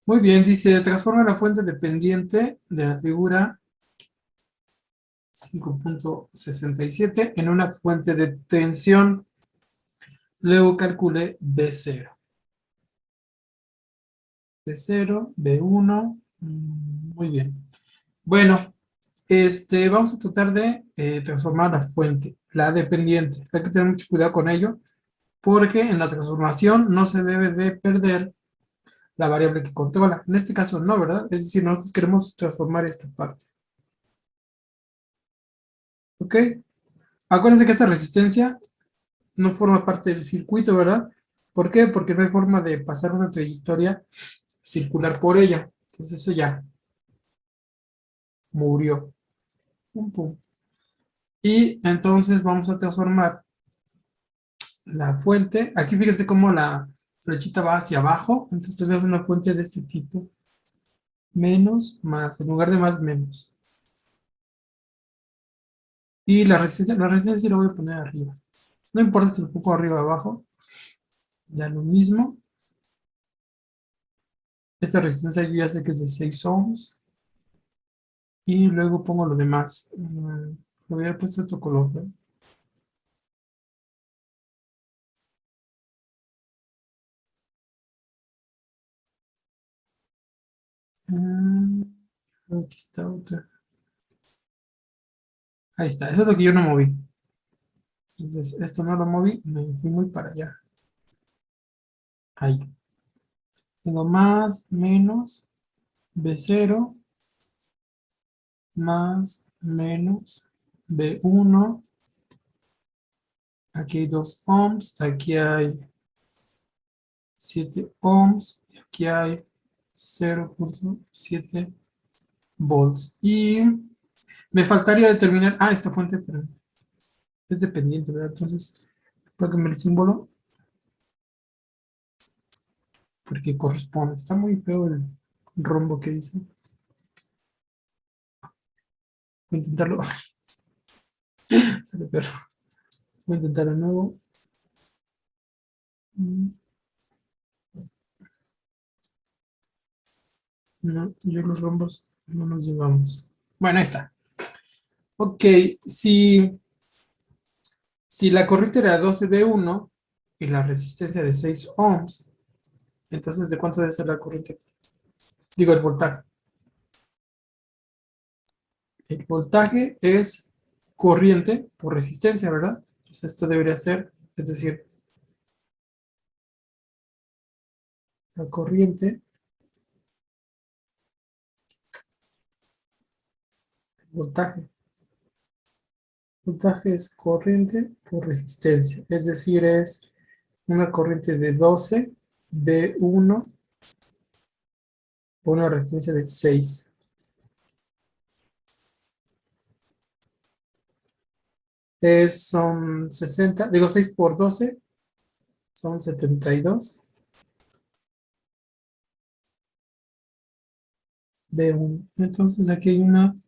Muy bien, dice, transforma la fuente dependiente de la figura 5.67 en una fuente de tensión. Luego calcule B0. B0, B1. Muy bien. Bueno, vamos a tratar de transformar la fuente, la dependiente. Hay que tener mucho cuidado con ello, porque en la transformación no se debe de perder la variable que controla. En este caso no, ¿verdad? Es decir, nosotros queremos transformar esta parte. ¿Ok? Acuérdense que esta resistencia no forma parte del circuito, ¿verdad? ¿Por qué? Porque no hay forma de pasar una trayectoria circular por ella. Entonces eso ya murió. Pum, pum. Y entonces vamos a transformar la fuente. Aquí fíjense cómo la flechita va hacia abajo. Entonces tenemos una fuente de este tipo. Menos, más. En lugar de más, menos. Y la resistencia la voy a poner arriba. No importa si lo pongo arriba o abajo. Ya lo mismo. Esta resistencia yo ya sé que es de 6 ohms. Y luego pongo lo demás. Lo voy a haber puesto otro color, ¿no? Aquí está otra. Ahí está, eso es lo que yo no moví. Entonces, esto no lo moví, me fui muy para allá. Ahí. Tengo más, menos, B0, más, menos, B1. Aquí hay 2 ohms, aquí hay 7 ohms, y aquí hay 0.7 volts. Y me faltaría determinar, esta fuente, pero es dependiente, ¿verdad? Entonces, voy a cambiar el símbolo porque corresponde. Está muy feo el rombo que dice. Voy a intentarlo. Sale peor. Voy a intentar de nuevo. No, yo los rombos no los llevamos. Bueno, ahí está. Ok, si la corriente era 12V1 y la resistencia de 6 ohms, entonces ¿de cuánto debe ser la corriente? Digo, el voltaje. El voltaje es corriente por resistencia, ¿verdad? Entonces esto debería ser, es decir, la corriente, el voltaje. Voltaje es corriente por resistencia, es decir, es una corriente de 12V1 por una resistencia de 6. Son 60, digo 6 por 12, son 72 V1. Entonces aquí hay un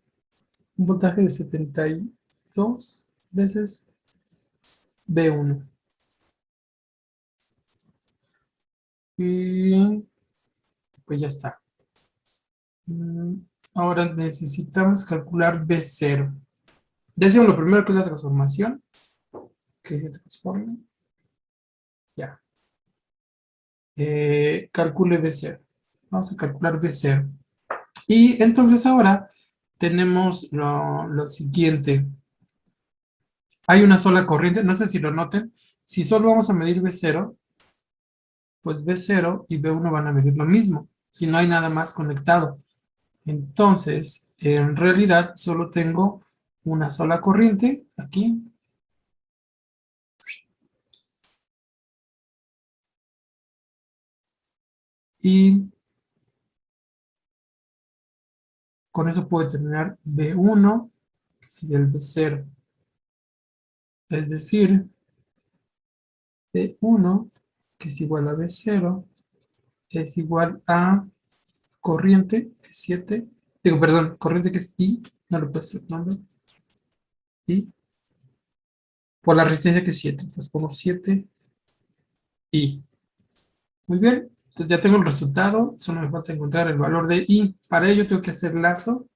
voltaje de 72 veces V1. Y pues ya está. Ahora necesitamos calcular B0. Ya hicimos lo primero que es la transformación. Que se transforma. Ya. Calcule B0. Vamos a calcular B0. Y entonces ahora tenemos lo siguiente. Hay una sola corriente, no sé si lo noten. Si solo vamos a medir B0, pues B0 y B1 van a medir lo mismo, si no hay nada más conectado. Entonces, en realidad, solo tengo una sola corriente, aquí. Y con eso puedo determinar B1, que sería el B0. Es decir, B1, que es igual a B0, es igual a corriente, que es 7. Digo, perdón, corriente que es I, no le he puesto el nombre. I, por la resistencia que es 7. Entonces pongo 7 I. Muy bien. Entonces ya tengo el resultado, solo me falta encontrar el valor de I. Para ello tengo que hacer lazo.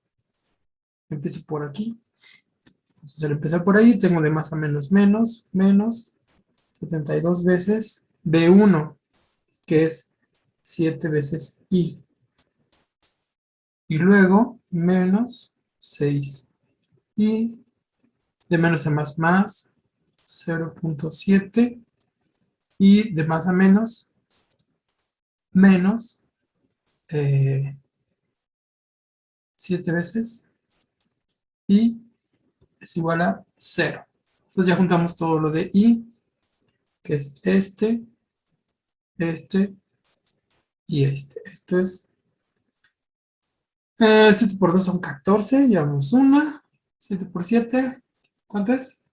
Empiezo por aquí. Entonces al empezar por ahí tengo de más a menos menos, menos 72 veces B1, que es 7 veces I. Y luego menos 6 I, de menos a más 0.7 y de más a menos menos 7 veces I es igual a 0. Entonces ya juntamos todo lo de I, que es este y este. Esto es 7 por 2 son 14, llevamos una. 7 por 7, ¿cuánto es?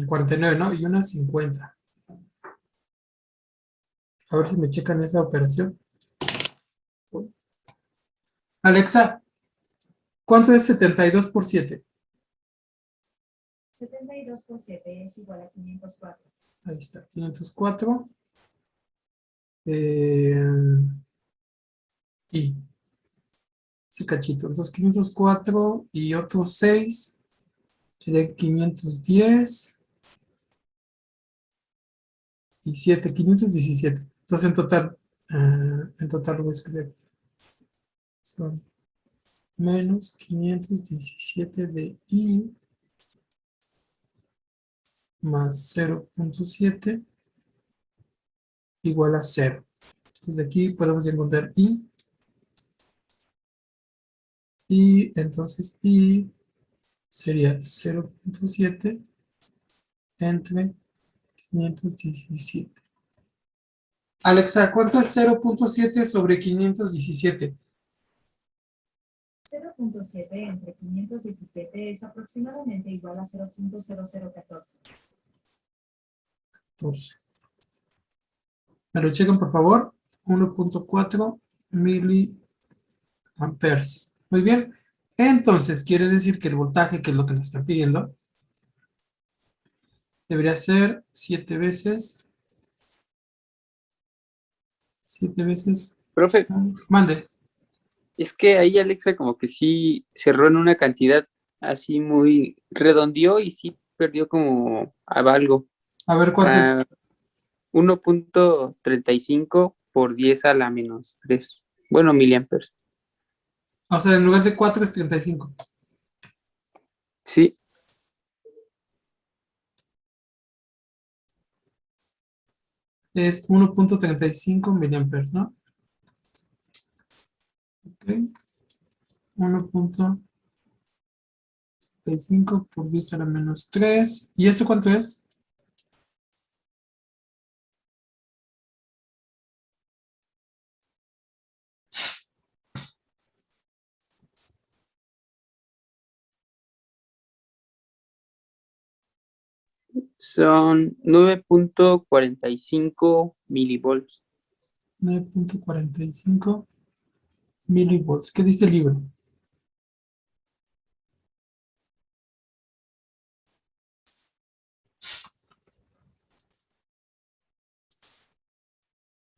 49, ¿no? Y una 50. A ver si me checan esa operación. Alexa, ¿cuánto es 72 por 7? 72 por 7 es igual a 504. Ahí está, 504. Y ese cachito. Entonces 504 y otros 6 sería 510 y 7, 517. Entonces en total lo voy a escribir. Son menos 517 de I más 0.7 igual a 0. Entonces aquí podemos encontrar I. Y entonces I sería 0.7 entre 517. Alexa, ¿cuánto es 0.7 sobre 517? 0.7 entre 517 es aproximadamente igual a 0.0014. 14. ¿Me lo checan, por favor? 1.4 miliamperes. Muy bien. Entonces, quiere decir que el voltaje, que es lo que nos están pidiendo, debería ser 7 veces. 7 veces. Profe, Mande. es que ahí Alexa como que sí cerró en una cantidad así muy redondeó y sí perdió como algo. A ver cuánto es. 1.35 por 10 a la menos 3. Bueno, miliamperes. O sea, en lugar de 4 es 35. Sí, Es 1.35 miliamperes, ¿no? Ok. 1.35 por 10 a la menos 3. ¿Y esto cuánto es? son 9.45 milivolts. 9.45 milivolts. ¿Qué dice el libro?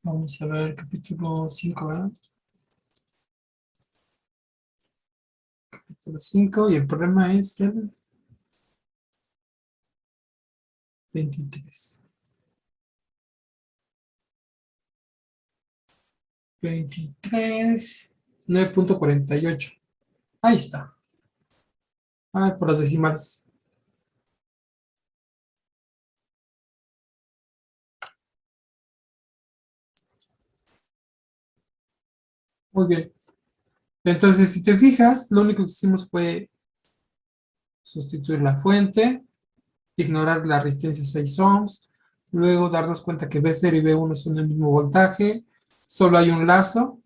Vamos a ver, capítulo 5, ¿verdad? Capítulo 5, y el problema es el 23. 23, 9.48. Ahí está. Ah, por las decimales. Muy bien. Entonces, si te fijas, lo único que hicimos fue sustituir la fuente, ignorar la resistencia 6 ohms, luego darnos cuenta que B0 y B1 son el mismo voltaje, solo hay un lazo,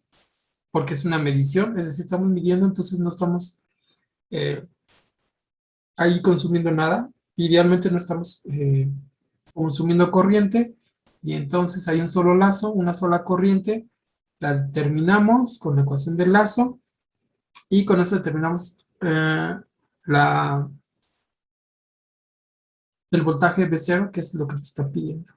porque es una medición, es decir, estamos midiendo, entonces no estamos ahí consumiendo nada, idealmente no estamos consumiendo corriente, y entonces hay un solo lazo, una sola corriente, la determinamos con la ecuación del lazo, y con eso determinamos el voltaje B0, que es lo que te está pidiendo.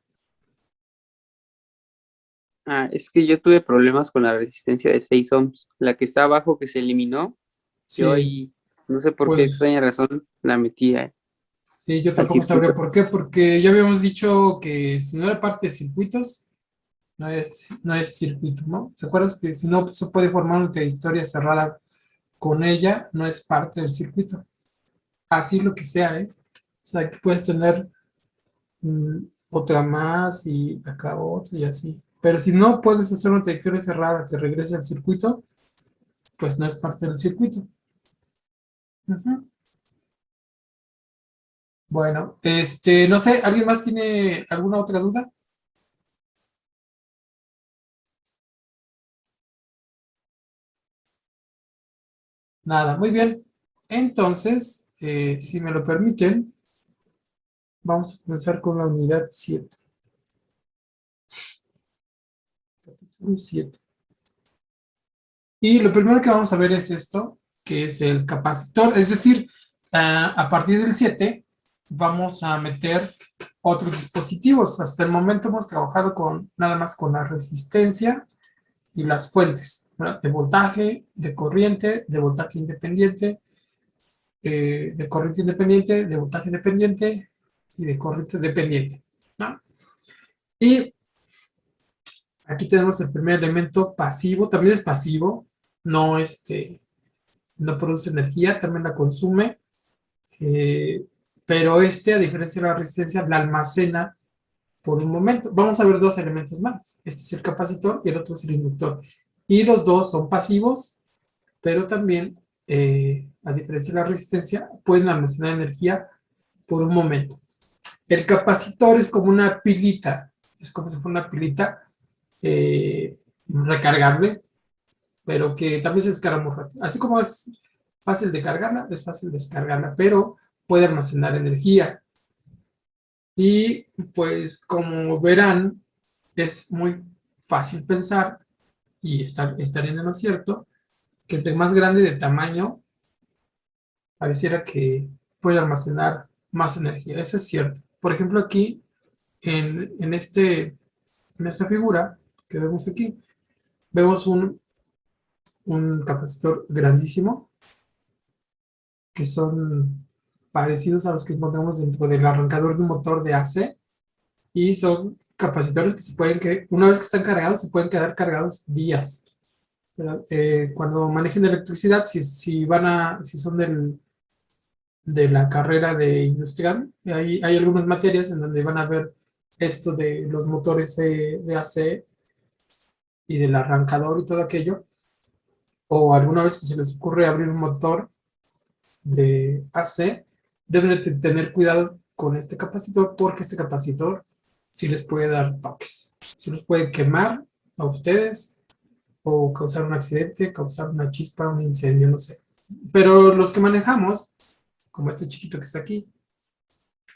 Es que yo tuve problemas con la resistencia de 6 ohms. La que está abajo que se eliminó, yo Sí, ahí, no sé por qué pues extraña razón, la metí sí, yo al tampoco sabría circuito. por qué, porque ya habíamos dicho que si no era parte de circuitos, no es circuito, ¿no? ¿Se acuerdas que si no se puede formar una trayectoria cerrada con ella, no es parte del circuito? Así lo que sea, ¿eh? O sea, que puedes tener otra más y acá otra y así. Pero si no puedes hacer una trayectoria cerrada que regrese al circuito, pues no es parte del circuito. Ujú. Bueno, no sé, ¿alguien más tiene alguna otra duda? Nada, muy bien. Entonces, si me lo permiten, vamos a comenzar con la unidad 7. Capítulo 7. Y lo primero que vamos a ver es esto, que es el capacitor. Es decir, a partir del 7 vamos a meter otros dispositivos. Hasta el momento hemos trabajado nada más con la resistencia y las fuentes, ¿verdad? De voltaje, de voltaje independiente, de corriente independiente, de voltaje independiente y de corriente dependiente, ¿no? Y aquí tenemos el primer elemento pasivo, también es pasivo, no, no produce energía, también la consume, eh, pero a diferencia de la resistencia, la almacena por un momento. Vamos a ver dos elementos más. Este es el capacitor y el otro es el inductor. Y los dos son pasivos, pero también, a diferencia de la resistencia, pueden almacenar energía por un momento. El capacitor es como una pilita, es como si fuera una pilita recargable, pero que también se descarga muy rápido. Así como es fácil de cargarla, es fácil descargarla, pero puede almacenar energía. Y pues como verán, es muy fácil pensar, y estaría en lo cierto, que entre más grande de tamaño, pareciera que puede almacenar más energía. Eso es cierto. Por ejemplo, aquí, en esta figura que vemos aquí, vemos un capacitor grandísimo, que son parecidos a los que encontramos dentro del arrancador de un motor de AC, y son capacitores que una vez que están cargados, se pueden quedar cargados días. Pero, cuando manejen electricidad, si son de la carrera de industrial, hay algunas materias en donde van a ver esto de los motores de AC y del arrancador y todo aquello, o alguna vez que se les ocurre abrir un motor de AC, deben de tener cuidado con este capacitor, porque este capacitor sí les puede dar toques, sí los puede quemar a ustedes o causar un accidente, causar una chispa, un incendio, no sé. Pero los que manejamos, como este chiquito que está aquí,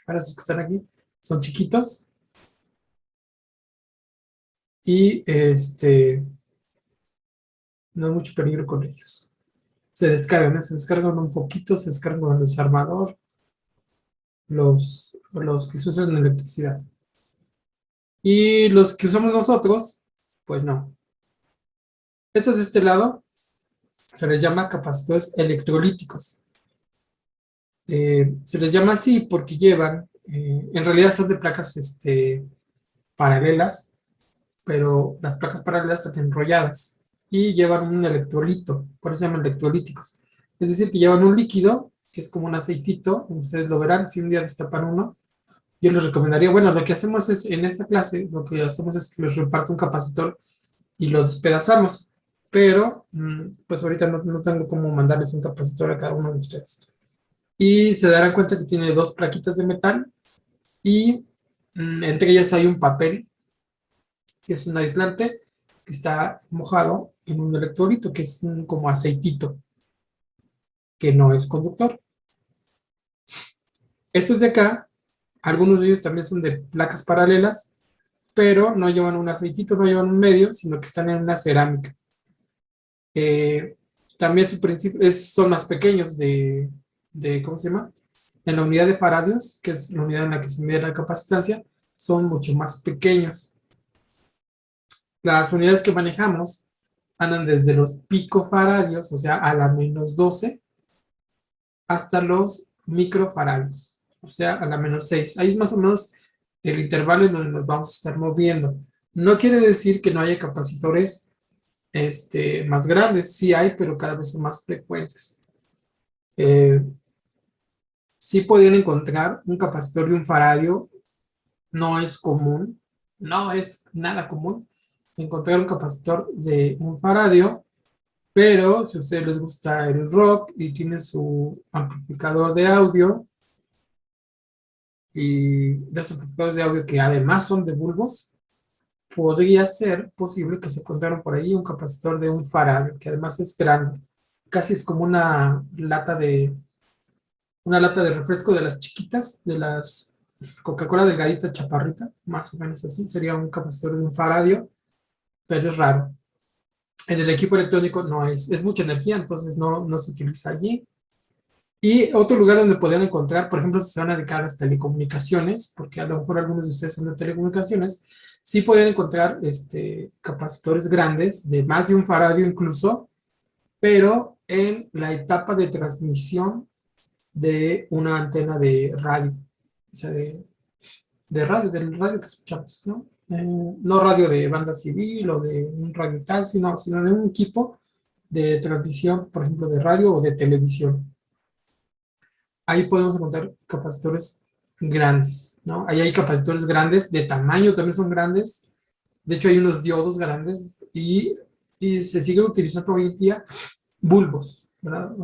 para esos que están aquí, son chiquitos y no hay mucho peligro con ellos. Se descargan un foquito, se descargan el desarmador, los que se usan en electricidad. Y los que usamos nosotros, pues no. Estos de este lado se les llama capacitores electrolíticos. Se les llama así porque llevan, en realidad son de placas paralelas, pero las placas paralelas están enrolladas y llevan un electrolito, por eso se llaman electrolíticos. Es decir, que llevan un líquido que es como un aceitito, ustedes lo verán si un día destapan uno. Yo les recomendaría, bueno, lo que hacemos es, en esta clase, lo que hacemos es que les reparto un capacitor y lo despedazamos, pero pues ahorita no tengo cómo mandarles un capacitor a cada uno de ustedes. Y se darán cuenta que tiene dos plaquitas de metal y entre ellas hay un papel que es un aislante que está mojado en un electrolito, que es como aceitito, que no es conductor. Estos de acá, algunos de ellos también son de placas paralelas, pero no llevan un aceitito, no llevan un medio, sino que están en una cerámica. Eh, También su principio son más pequeños ¿cómo se llama? En la unidad de faradios, que es la unidad en la que se mide la capacitancia, son mucho más pequeños. Las unidades que manejamos andan desde los picofaradios, o sea, a la -12, hasta los microfaradios, o sea, a la -6. Ahí es más o menos el intervalo en donde nos vamos a estar moviendo. No quiere decir que no haya capacitores más grandes, sí hay, pero cada vez son más frecuentes. Sí podían encontrar un capacitor de un faradio, no es común, no es nada común encontrar un capacitor de un faradio, pero si a ustedes les gusta el rock y tienen su amplificador de audio, y de esos amplificadores de audio que además son de bulbos, podría ser posible que se encontraran por ahí un capacitor de un faradio, que además es grande, casi es como una lata de refresco de las chiquitas, de las Coca-Cola delgadita chaparrita, más o menos así, sería un capacitor de un faradio, pero es raro. En el equipo electrónico no es mucha energía, entonces no se utiliza allí. Y otro lugar donde podrían encontrar, por ejemplo, si se van a dedicar a las telecomunicaciones, porque a lo mejor algunos de ustedes son de telecomunicaciones, sí podrían encontrar capacitores grandes, de más de un faradio incluso, pero en la etapa de transmisión de una antena de radio, o sea, del radio que escuchamos, ¿no? No radio de banda civil o de un radio tal, sino de un equipo de transmisión, por ejemplo, de radio o de televisión. Ahí podemos encontrar capacitores grandes, ¿no? Ahí hay capacitores grandes, de tamaño también son grandes. De hecho, hay unos diodos grandes y se siguen utilizando hoy en día bulbos, ¿verdad?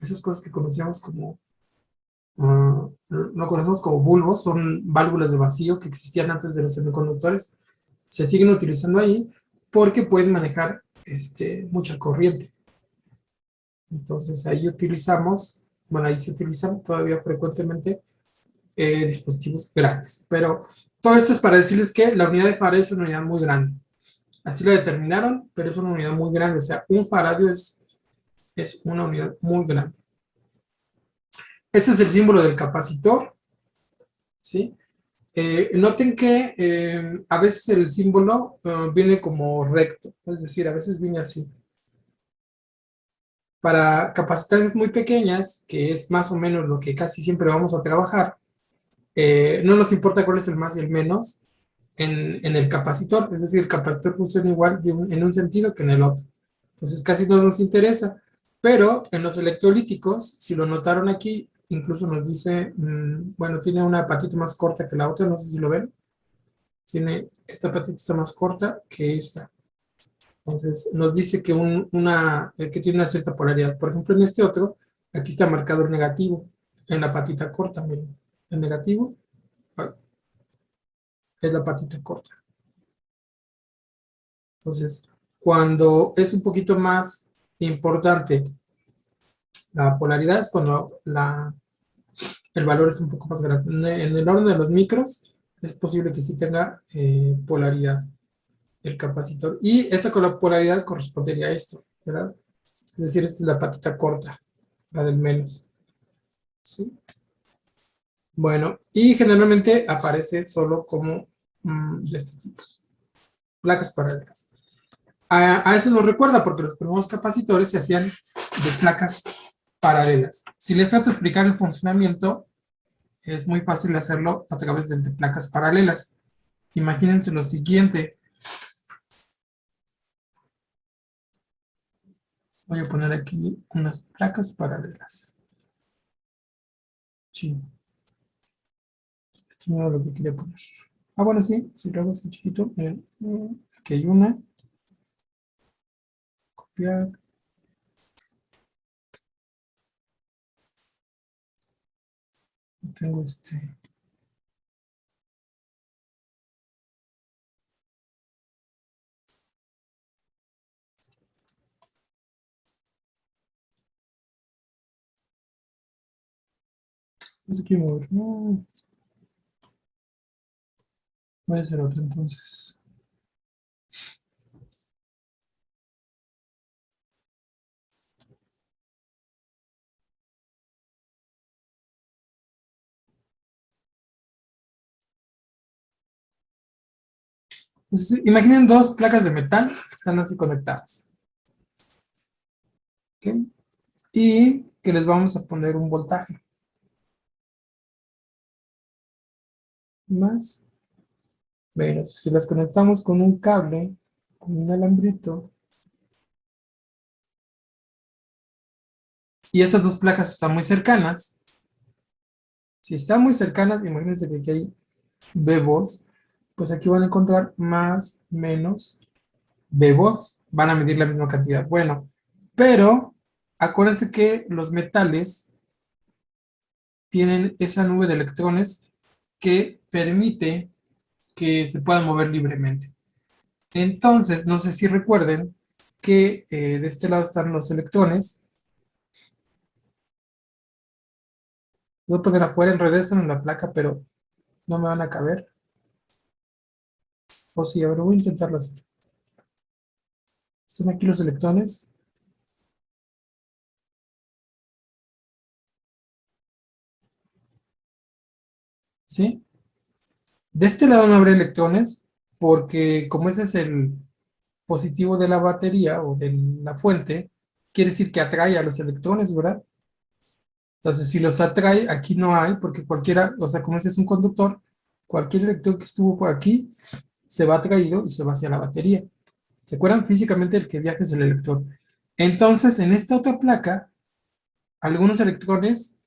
Esas cosas que conocíamos como no conocemos como bulbos, son válvulas de vacío que existían antes de los semiconductores, se siguen utilizando ahí porque pueden manejar mucha corriente. Entonces ahí se utilizan todavía frecuentemente dispositivos grandes. Pero todo esto es para decirles que la unidad de faradio es una unidad muy grande. Así lo determinaron, pero es una unidad muy grande. O sea, un faradio es una unidad muy grande. Este es el símbolo del capacitor, ¿sí? Noten que a veces el símbolo viene como recto, es decir, a veces viene así. Para capacidades muy pequeñas, que es más o menos lo que casi siempre vamos a trabajar, no nos importa cuál es el más y el menos en el capacitor, es decir, el capacitor funciona igual en un sentido que en el otro. Entonces casi no nos interesa, pero en los electrolíticos, si lo notaron aquí, incluso nos dice, bueno, tiene una patita más corta que la otra, no sé si lo ven. Esta patita está más corta que esta. Entonces nos dice que, que tiene una cierta polaridad. Por ejemplo, en este otro, aquí está marcado el negativo, en la patita corta, miren. El negativo es la patita corta. Entonces, cuando es un poquito más importante la polaridad, es cuando el valor es un poco más grande. En el orden de los micros, es posible que sí tenga polaridad el capacitor. Y esta con la polaridad correspondería a esto, ¿verdad? Es decir, esta es la patita corta, la del menos. ¿Sí? Bueno, y generalmente aparece solo como de este tipo, placas paralelas. A eso nos recuerda porque los primeros capacitores se hacían de placas paralelas. Si les trato de explicar el funcionamiento, es muy fácil hacerlo a través de placas paralelas. Imagínense lo siguiente. Voy a poner aquí unas placas paralelas. Sí. Esto no era lo que quería poner. Ah, bueno, sí, si lo hago así chiquito. Miren, aquí hay una. Copiar. Tengo no sé qué mover. No, voy a hacer otra entonces. Entonces, imaginen dos placas de metal que están así conectadas. ¿Ok? Y que les vamos a poner un voltaje. Más menos. Si las conectamos con un cable, con un alambrito, y estas dos placas están muy cercanas, si están muy cercanas, imagínense que aquí hay V volts, pues aquí van a encontrar más, menos V volts. Van a medir la misma cantidad. Bueno, pero acuérdense que los metales tienen esa nube de electrones que permite que se puedan mover libremente. Entonces, no sé si recuerden que de este lado están los electrones. Voy a poner afuera, en realidad están en la placa, pero no me van a caber. O sí, ahora voy a intentarlo así. Están aquí los electrones. ¿Sí? De este lado no habrá electrones, porque como ese es el positivo de la batería o de la fuente, quiere decir que atrae a los electrones, ¿verdad? Entonces, si los atrae, aquí no hay, porque cualquiera, o sea, como ese es un conductor, cualquier electrón que estuvo por aquí se va atraído y se va hacia la batería. ¿Se acuerdan? Físicamente el que viaja es el electrón. Entonces, en esta otra placa, algunos electrones,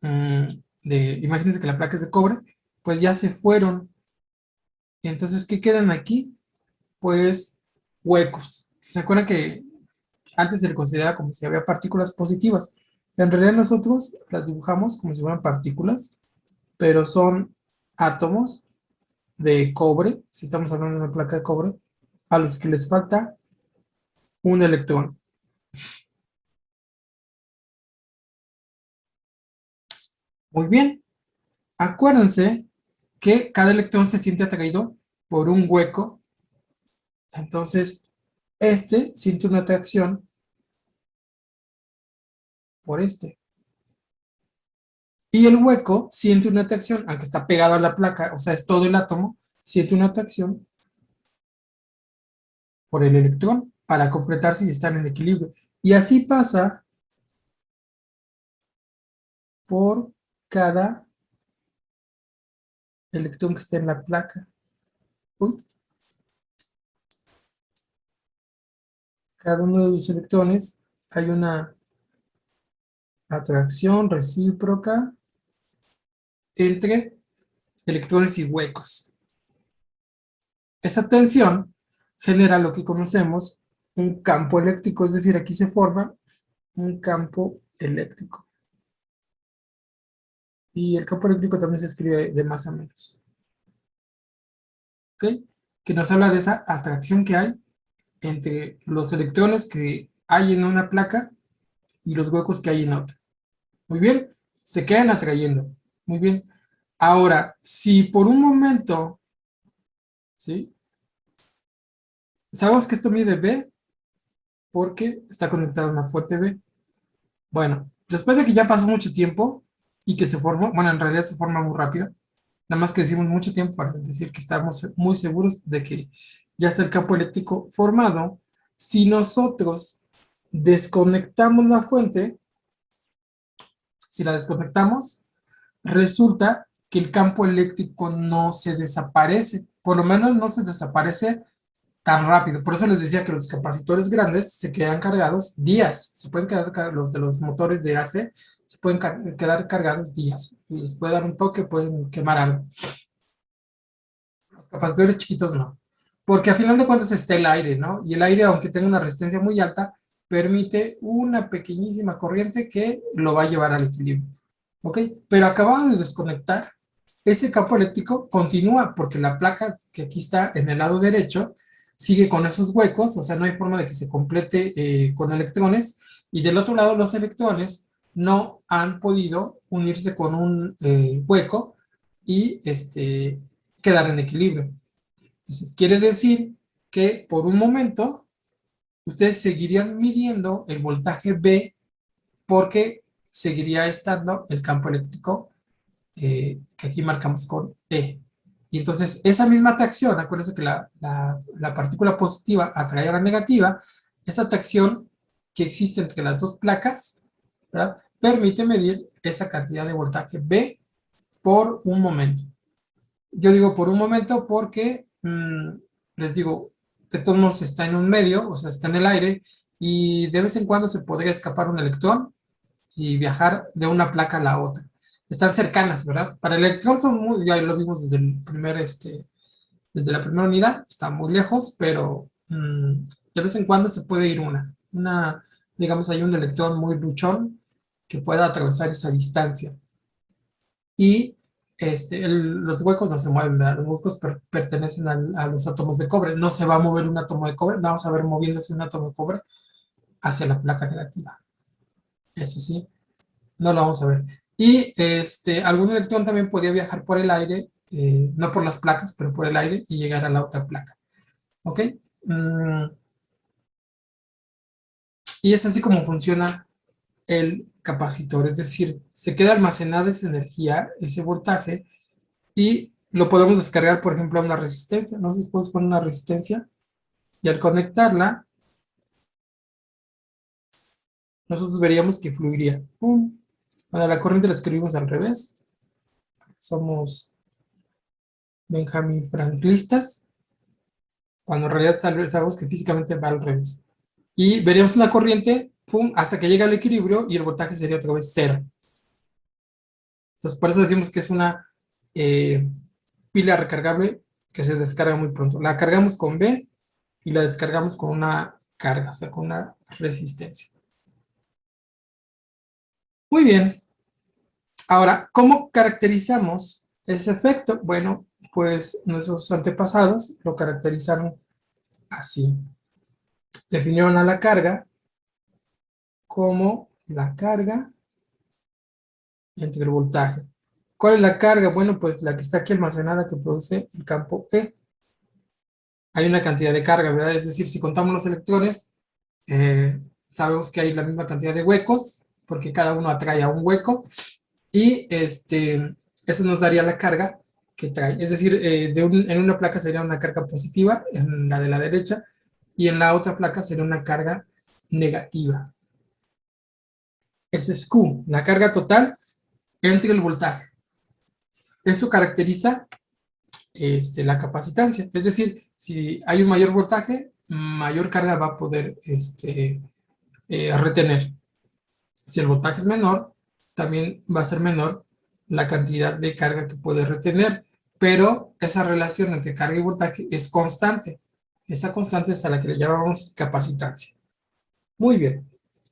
imagínense que la placa es de cobre, pues ya se fueron. Entonces, ¿qué quedan aquí? Pues huecos. ¿Se acuerdan que antes se le consideraba como si había partículas positivas? En realidad nosotros las dibujamos como si fueran partículas, pero son átomos de cobre, si estamos hablando de una placa de cobre, a los que les falta un electrón. Muy bien, acuérdense que cada electrón se siente atraído por un hueco, entonces este siente una atracción por este. Y el hueco siente una atracción, aunque está pegado a la placa, o sea, es todo el átomo, siente una atracción por el electrón para completarse y estar en equilibrio. Y así pasa por cada electrón que está en la placa. Uy. Cada uno de los electrones hay una atracción recíproca entre electrones y huecos. Esa tensión genera lo que conocemos un campo eléctrico, es decir, aquí se forma un campo eléctrico. Y el campo eléctrico también se escribe de más a menos. ¿Ok? Que nos habla de esa atracción que hay entre los electrones que hay en una placa y los huecos que hay en otra. Muy bien, se quedan atrayendo. Muy bien. Ahora, si por un momento, ¿sí? Sabemos que esto mide B porque está conectado a una fuente B. Bueno, después de que ya pasó mucho tiempo y que se formó, bueno, en realidad se forma muy rápido, nada más que decimos mucho tiempo para decir que estamos muy seguros de que ya está el campo eléctrico formado. Si nosotros desconectamos la fuente, si la desconectamos, resulta que el campo eléctrico no se desaparece, por lo menos no se desaparece tan rápido. Por eso les decía que los capacitores grandes se quedan cargados días, se pueden quedar, los de los motores de AC, se pueden quedar cargados días, les puede dar un toque, pueden quemar algo. Los capacitores chiquitos no, porque a final de cuentas está el aire, ¿no? Y el aire, aunque tenga una resistencia muy alta, permite una pequeñísima corriente que lo va a llevar al equilibrio. ¿Ok? Pero acabado de desconectar, ese campo eléctrico continúa porque la placa que aquí está en el lado derecho sigue con esos huecos, o sea, no hay forma de que se complete con electrones, y del otro lado los electrones no han podido unirse con un hueco y quedar en equilibrio. Entonces, quiere decir que por un momento ustedes seguirían midiendo el voltaje B porque seguiría estando el campo eléctrico que aquí marcamos con E. Y entonces esa misma atracción, acuérdense que la partícula positiva atrae a la negativa, esa atracción que existe entre las dos placas, ¿verdad?, permite medir esa cantidad de voltaje B por un momento. Yo digo por un momento porque, les digo, de todos modos está en un medio, o sea, está en el aire, y de vez en cuando se podría escapar un electrón y viajar de una placa a la otra. Están cercanas, ¿verdad? Para el electrón son muy, ya lo vimos desde el primer, desde la primera unidad, está muy lejos, pero de vez en cuando se puede ir digamos, hay un electrón muy luchón que pueda atravesar esa distancia. Y los huecos no se mueven, ¿verdad? Los huecos pertenecen a los átomos de cobre. No se va a mover un átomo de cobre, vamos a ver moviéndose un átomo de cobre hacia la placa negativa. Eso sí, no lo vamos a ver. Y algún electrón también podría viajar por el aire, no por las placas, pero por el aire y llegar a la otra placa. ¿Ok? Y es así como funciona el capacitor, es decir, se queda almacenada esa energía, ese voltaje, y lo podemos descargar, por ejemplo, a una resistencia. No sé si podemos poner una resistencia, y al conectarla, nosotros veríamos que fluiría. ¡Pum! Bueno, la corriente la escribimos al revés. Somos Benjamin Franklistas, cuando en realidad sabemos que físicamente va al revés. Y veríamos una corriente, ¡pum!, hasta que llega al equilibrio y el voltaje sería otra vez cero. Entonces, por eso decimos que es una pila recargable que se descarga muy pronto. La cargamos con B y la descargamos con una carga, o sea, con una resistencia. Muy bien. Ahora, ¿cómo caracterizamos ese efecto? Bueno, pues nuestros antepasados lo caracterizaron así. Definieron a la carga como la carga entre el voltaje. ¿Cuál es la carga? Bueno, pues la que está aquí almacenada que produce el campo E. Hay una cantidad de carga, ¿verdad? Es decir, si contamos los electrones, sabemos que hay la misma cantidad de huecos, porque cada uno atrae a un hueco, y eso nos daría la carga que trae. Es decir, en una placa sería una carga positiva, en la de la derecha, y en la otra placa sería una carga negativa. Ese es Q, la carga total entre el voltaje. Eso caracteriza la capacitancia. Es decir, si hay un mayor voltaje, mayor carga va a poder retener. Si el voltaje es menor, también va a ser menor la cantidad de carga que puede retener, pero esa relación entre carga y voltaje es constante. Esa constante es a la que le llamamos capacitancia. Muy bien.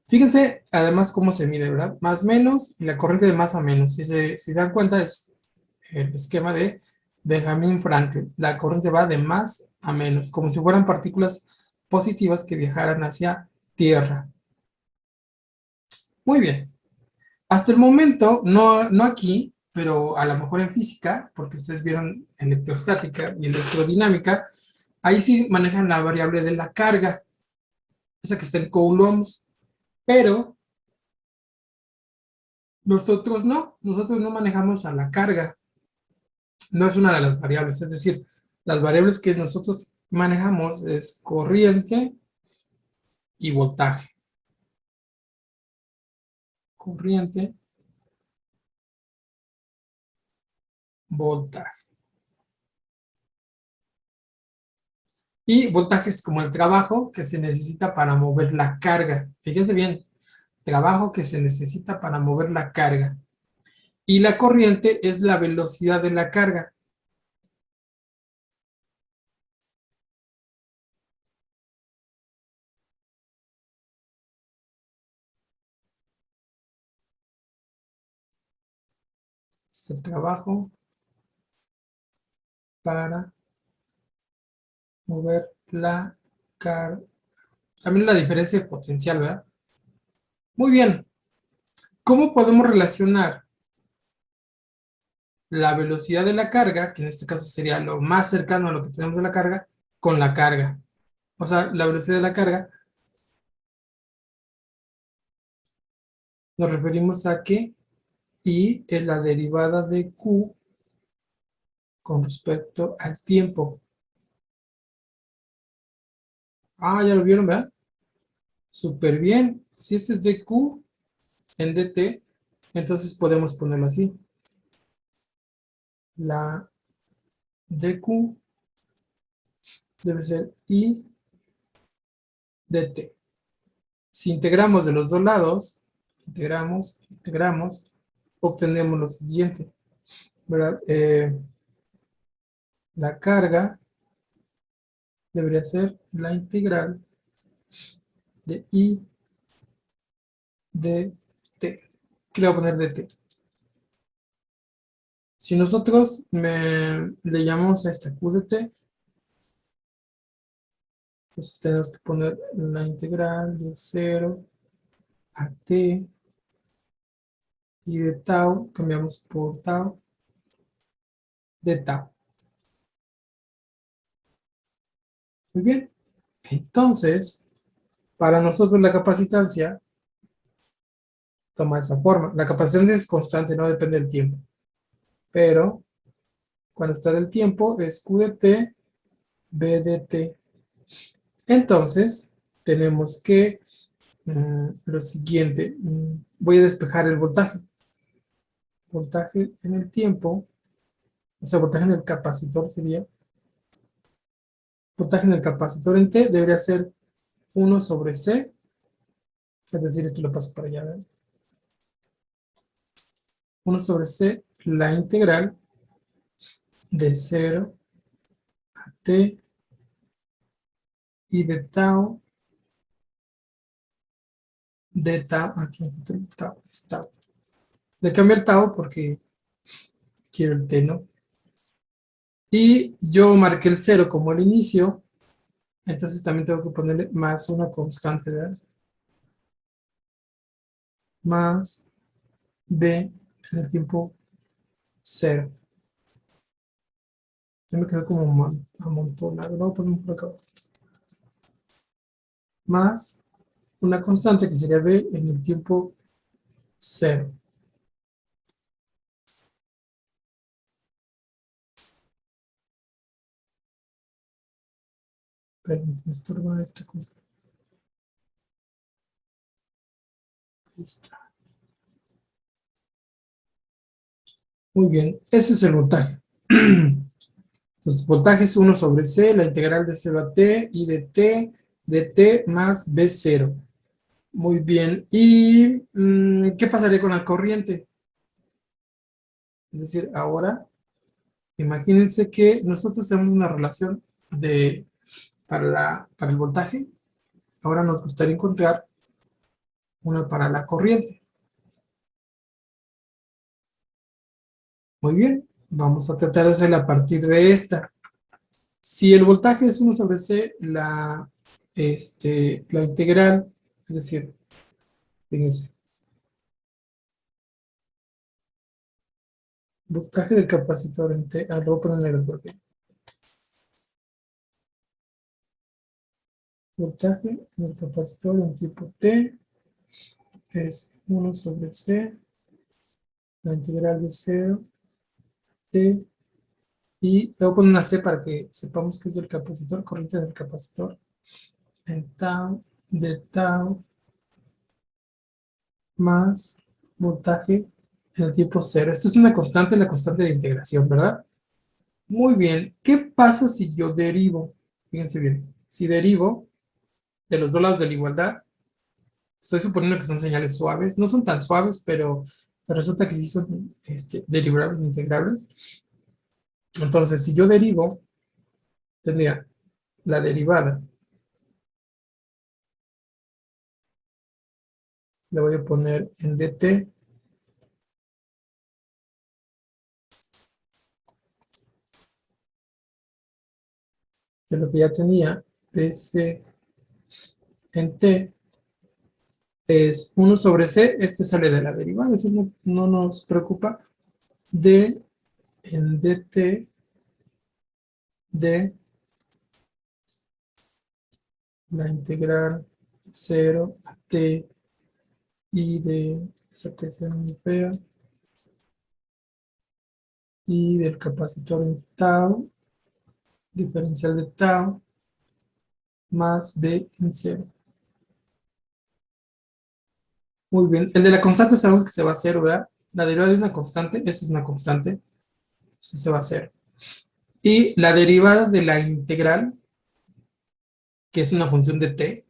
Fíjense además cómo se mide, ¿verdad? Más menos y la corriente de más a menos. Si se dan cuenta, es el esquema de Benjamin Franklin. La corriente va de más a menos, como si fueran partículas positivas que viajaran hacia Tierra. Muy bien. Hasta el momento, no aquí, pero a lo mejor en física, porque ustedes vieron electrostática y electrodinámica, ahí sí manejan la variable de la carga, esa que está en coulombs, pero nosotros no manejamos a la carga, no es una de las variables, es decir, las variables que nosotros manejamos es corriente y voltaje. Corriente, voltaje. Y voltaje es como el trabajo que se necesita para mover la carga. Fíjense bien, trabajo que se necesita para mover la carga. Y la corriente es la velocidad de la carga. Es el trabajo para mover la carga. También la diferencia de potencial, ¿verdad? Muy bien. ¿Cómo podemos relacionar la velocidad de la carga, que en este caso sería lo más cercano a lo que tenemos de la carga, con la carga? O sea, la velocidad de la carga nos referimos a que I es la derivada de Q con respecto al tiempo. Ah, ya lo vieron, ¿verdad? Súper bien. Si este es dq en dt, entonces podemos ponerlo así. La dq debe ser I dt. Si integramos de los dos lados, integramos, obtenemos lo siguiente, ¿verdad? La carga debería ser la integral de I de t. ¿Qué le voy a poner de t? Si nosotros le llamamos a esta q de t, entonces tenemos que poner la integral de 0 a t y de tau, cambiamos por tau, de tau. Muy bien. Entonces, para nosotros la capacitancia toma esa forma. La capacitancia es constante, no depende del tiempo. Pero cuando está el tiempo es Q de t, B de t. Entonces, tenemos que lo siguiente. Voy a despejar el voltaje. Voltaje en el tiempo, o sea, voltaje en el capacitor sería. Voltaje en el capacitor en t debería ser 1 sobre c. Es decir, esto lo paso para allá, ¿verdad? 1 sobre c, la integral de 0 a t y de tau, aquí el tau, es tau. Le cambio el tau porque quiero el t, ¿no? Y yo marqué el 0 como el inicio, entonces también tengo que ponerle más una constante, ¿verdad? Más b en el tiempo 0. Ya me quedé como amontonado, ¿no? Ponemos por acá. Más una constante que sería b en el tiempo 0. Pero me estorba esta cosa. Ahí está. Muy bien, ese es el voltaje. Entonces, voltaje es 1 sobre C, la integral de 0 a T, y de T más B0. Muy bien. ¿Y qué pasaría con la corriente? Es decir, ahora, imagínense que nosotros tenemos una relación para el voltaje. Ahora nos gustaría encontrar una para la corriente. Muy bien, vamos a tratar de hacerla a partir de esta. Si el voltaje es 1 sobre C, la integral, es decir, fíjense, voltaje del capacitor en T, lo voy a poner negro porque voltaje del capacitor en tipo T es 1 sobre C, la integral de 0, T, y le voy a poner una C para que sepamos que es del capacitor, corriente del capacitor, en tau, de tau, más voltaje en el tiempo 0. Esto es una constante, la constante de integración, ¿verdad? Muy bien. ¿Qué pasa si yo derivo? Fíjense bien. Si derivo de los dos lados de la igualdad, estoy suponiendo que son señales suaves. No son tan suaves, pero resulta que sí son derivables integrables. Entonces, si yo derivo, tendría la derivada. Le voy a poner en dt. De lo que ya tenía, dc en t es 1 sobre c. Este sale de la derivada, eso no nos preocupa. D en dt de la integral 0 a t y de esa t sea muy fea y del capacitor en tau, diferencial de tau, más B en 0. Muy bien, el de la constante sabemos que se va a hacer, ¿verdad? La derivada de una constante, esa es una constante, eso se va a hacer. Y la derivada de la integral, que es una función de t,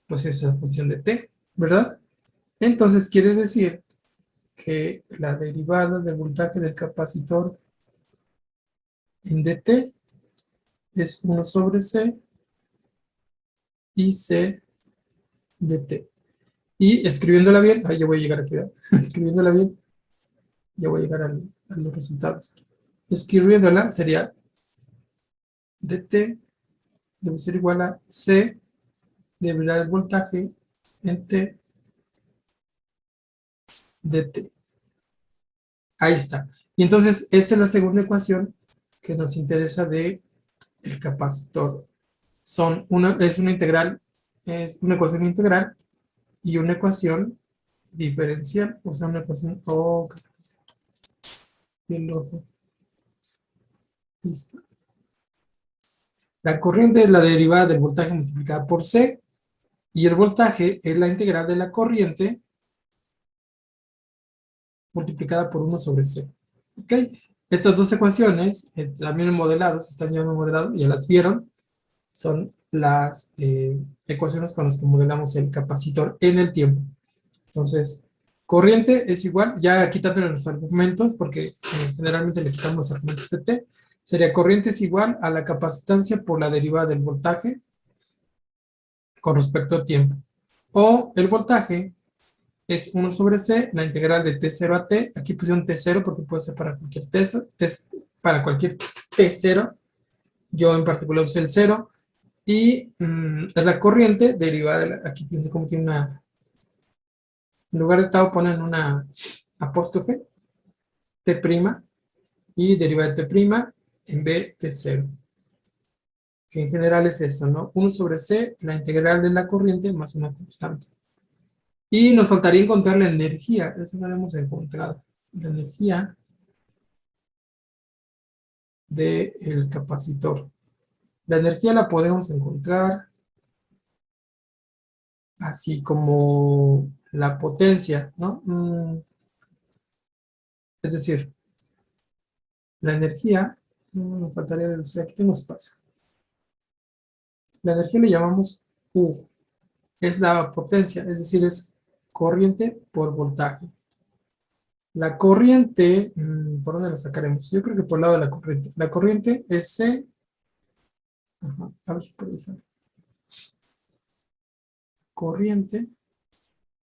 pues es esa función de t, ¿verdad? Entonces quiere decir que la derivada del voltaje del capacitor en dt es 1 sobre c y c dt. Y escribiéndola bien, ahí ya voy a llegar aquí, ¿verdad? Escribiéndola bien, ya voy a llegar a los resultados. Escribiéndola sería dt debe ser igual a c derivada del voltaje en t dt. Ahí está. Y entonces, esta es la segunda ecuación que nos interesa de el capacitor. Es una integral, es una ecuación integral y una ecuación diferencial, o sea, una ecuación, bien loco. Listo. La corriente es la derivada del voltaje multiplicada por C, y el voltaje es la integral de la corriente multiplicada por 1 sobre C. ¿Ok? Estas dos ecuaciones, también modelados, están llevando modelado, ya las vieron, son las ecuaciones con las que modelamos el capacitor en el tiempo. Entonces, corriente es igual, ya quitándole los argumentos, porque generalmente le quitamos los argumentos de T, sería corriente es igual a la capacitancia por la derivada del voltaje con respecto al tiempo. O el voltaje es 1 sobre C, la integral de T0 a T, aquí pusieron T0 porque puede ser para cualquier para cualquier T0, yo en particular usé el 0, y es la corriente derivada de aquí fíjense cómo tiene una, en lugar de tau ponen una apóstrofe, T', y derivada de T' en B T0. Que en general es eso, ¿no? 1 sobre C, la integral de la corriente más una constante. Y nos faltaría encontrar la energía, eso no lo hemos encontrado. La energía del capacitor. La energía la podemos encontrar así como la potencia, ¿no? Es decir, la energía, me faltaría deducir, aquí tengo espacio. La energía le llamamos U, es la potencia, es decir, es corriente por voltaje. La corriente, ¿por dónde la sacaremos? Yo creo que por el lado de la corriente. La corriente es C, a ver si por ahí sale. Corriente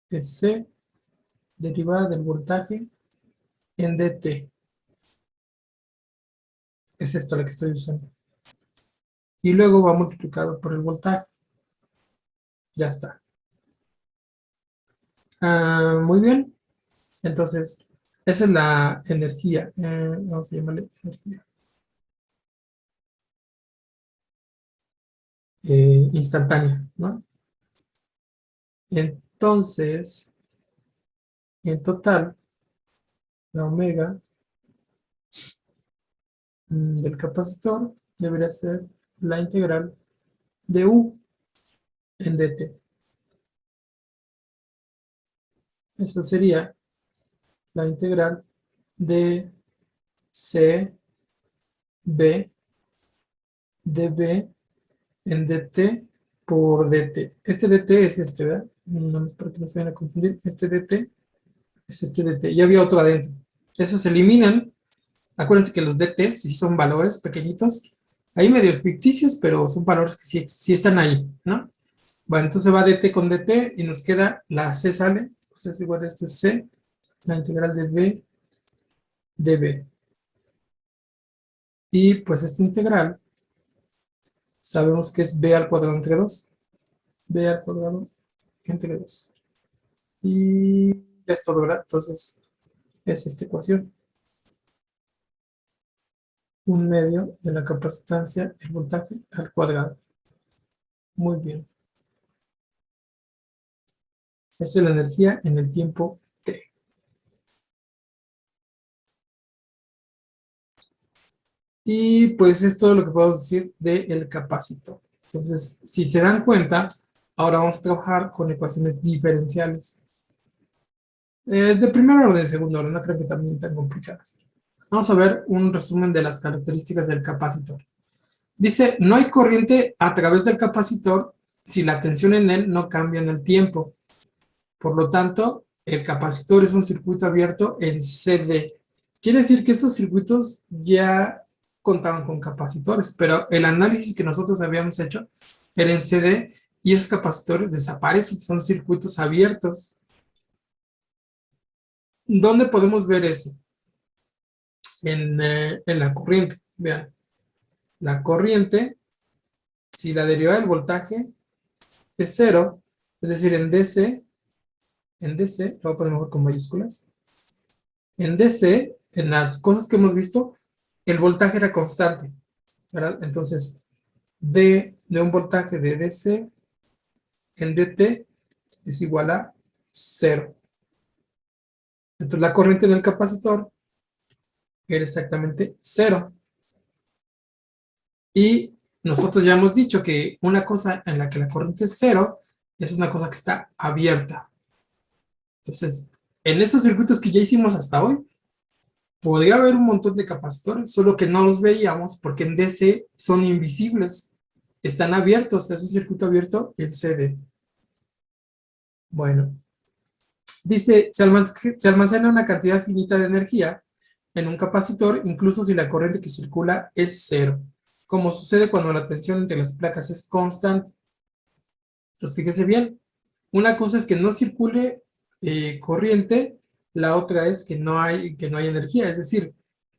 es C derivada del voltaje en dt. Es esto la que estoy usando. Y luego va multiplicado por el voltaje. Ya está. Muy bien. Entonces, esa es la energía. Vamos a llamarle energía. Instantánea, ¿no? Entonces, en total, la omega del capacitor debería ser la integral de U en dt. Esa sería la integral de C B dB en dt por dt. Este dt es este, ¿verdad? No es para que no se vayan a confundir. Este dt es este dt. Ya había otro adentro. Esos se eliminan. Acuérdense que los dt's sí son valores pequeñitos. Ahí medio ficticios, pero son valores que sí están ahí, ¿no? Bueno, entonces va dt con dt y nos queda la c sale. Pues es igual a este c, la integral de b db. Y pues esta integral sabemos que es b al cuadrado entre 2. B al cuadrado entre 2. Y ya es todo, ¿verdad? Entonces es esta ecuación. 1/2 de la capacitancia, el voltaje al cuadrado. Muy bien. Esa es la energía en el tiempo t. Y pues es todo lo que podemos decir del capacitor. Entonces, si se dan cuenta, ahora vamos a trabajar con ecuaciones diferenciales. De primer orden, de segundo orden, no creo que también tan complicadas. Vamos a ver un resumen de las características del capacitor. Dice, no hay corriente a través del capacitor si la tensión en él no cambia en el tiempo. Por lo tanto, el capacitor es un circuito abierto en CD. Quiere decir que esos circuitos ya contaban con capacitores, pero el análisis que nosotros habíamos hecho era en CD y esos capacitores desaparecen, son circuitos abiertos. ¿Dónde podemos ver eso? En la corriente. Vean, la corriente, si la derivada del voltaje es cero, es decir, en DC, lo voy a poner mejor con mayúsculas, en DC, en las cosas que hemos visto, el voltaje era constante, ¿verdad? Entonces, de un voltaje de DC en DT es igual a 0. Entonces, la corriente en el capacitor era exactamente 0. Y nosotros ya hemos dicho que una cosa en la que la corriente es 0 es una cosa que está abierta. Entonces, en esos circuitos que ya hicimos hasta hoy, podría haber un montón de capacitores, solo que no los veíamos porque en DC son invisibles. Están abiertos, es un circuito abierto en CD. Bueno, dice, se almacena una cantidad finita de energía en un capacitor, incluso si la corriente que circula es 0, como sucede cuando la tensión entre las placas es constante. Entonces, fíjese bien, una cosa es que no circule corriente, la otra es que no hay energía, es decir,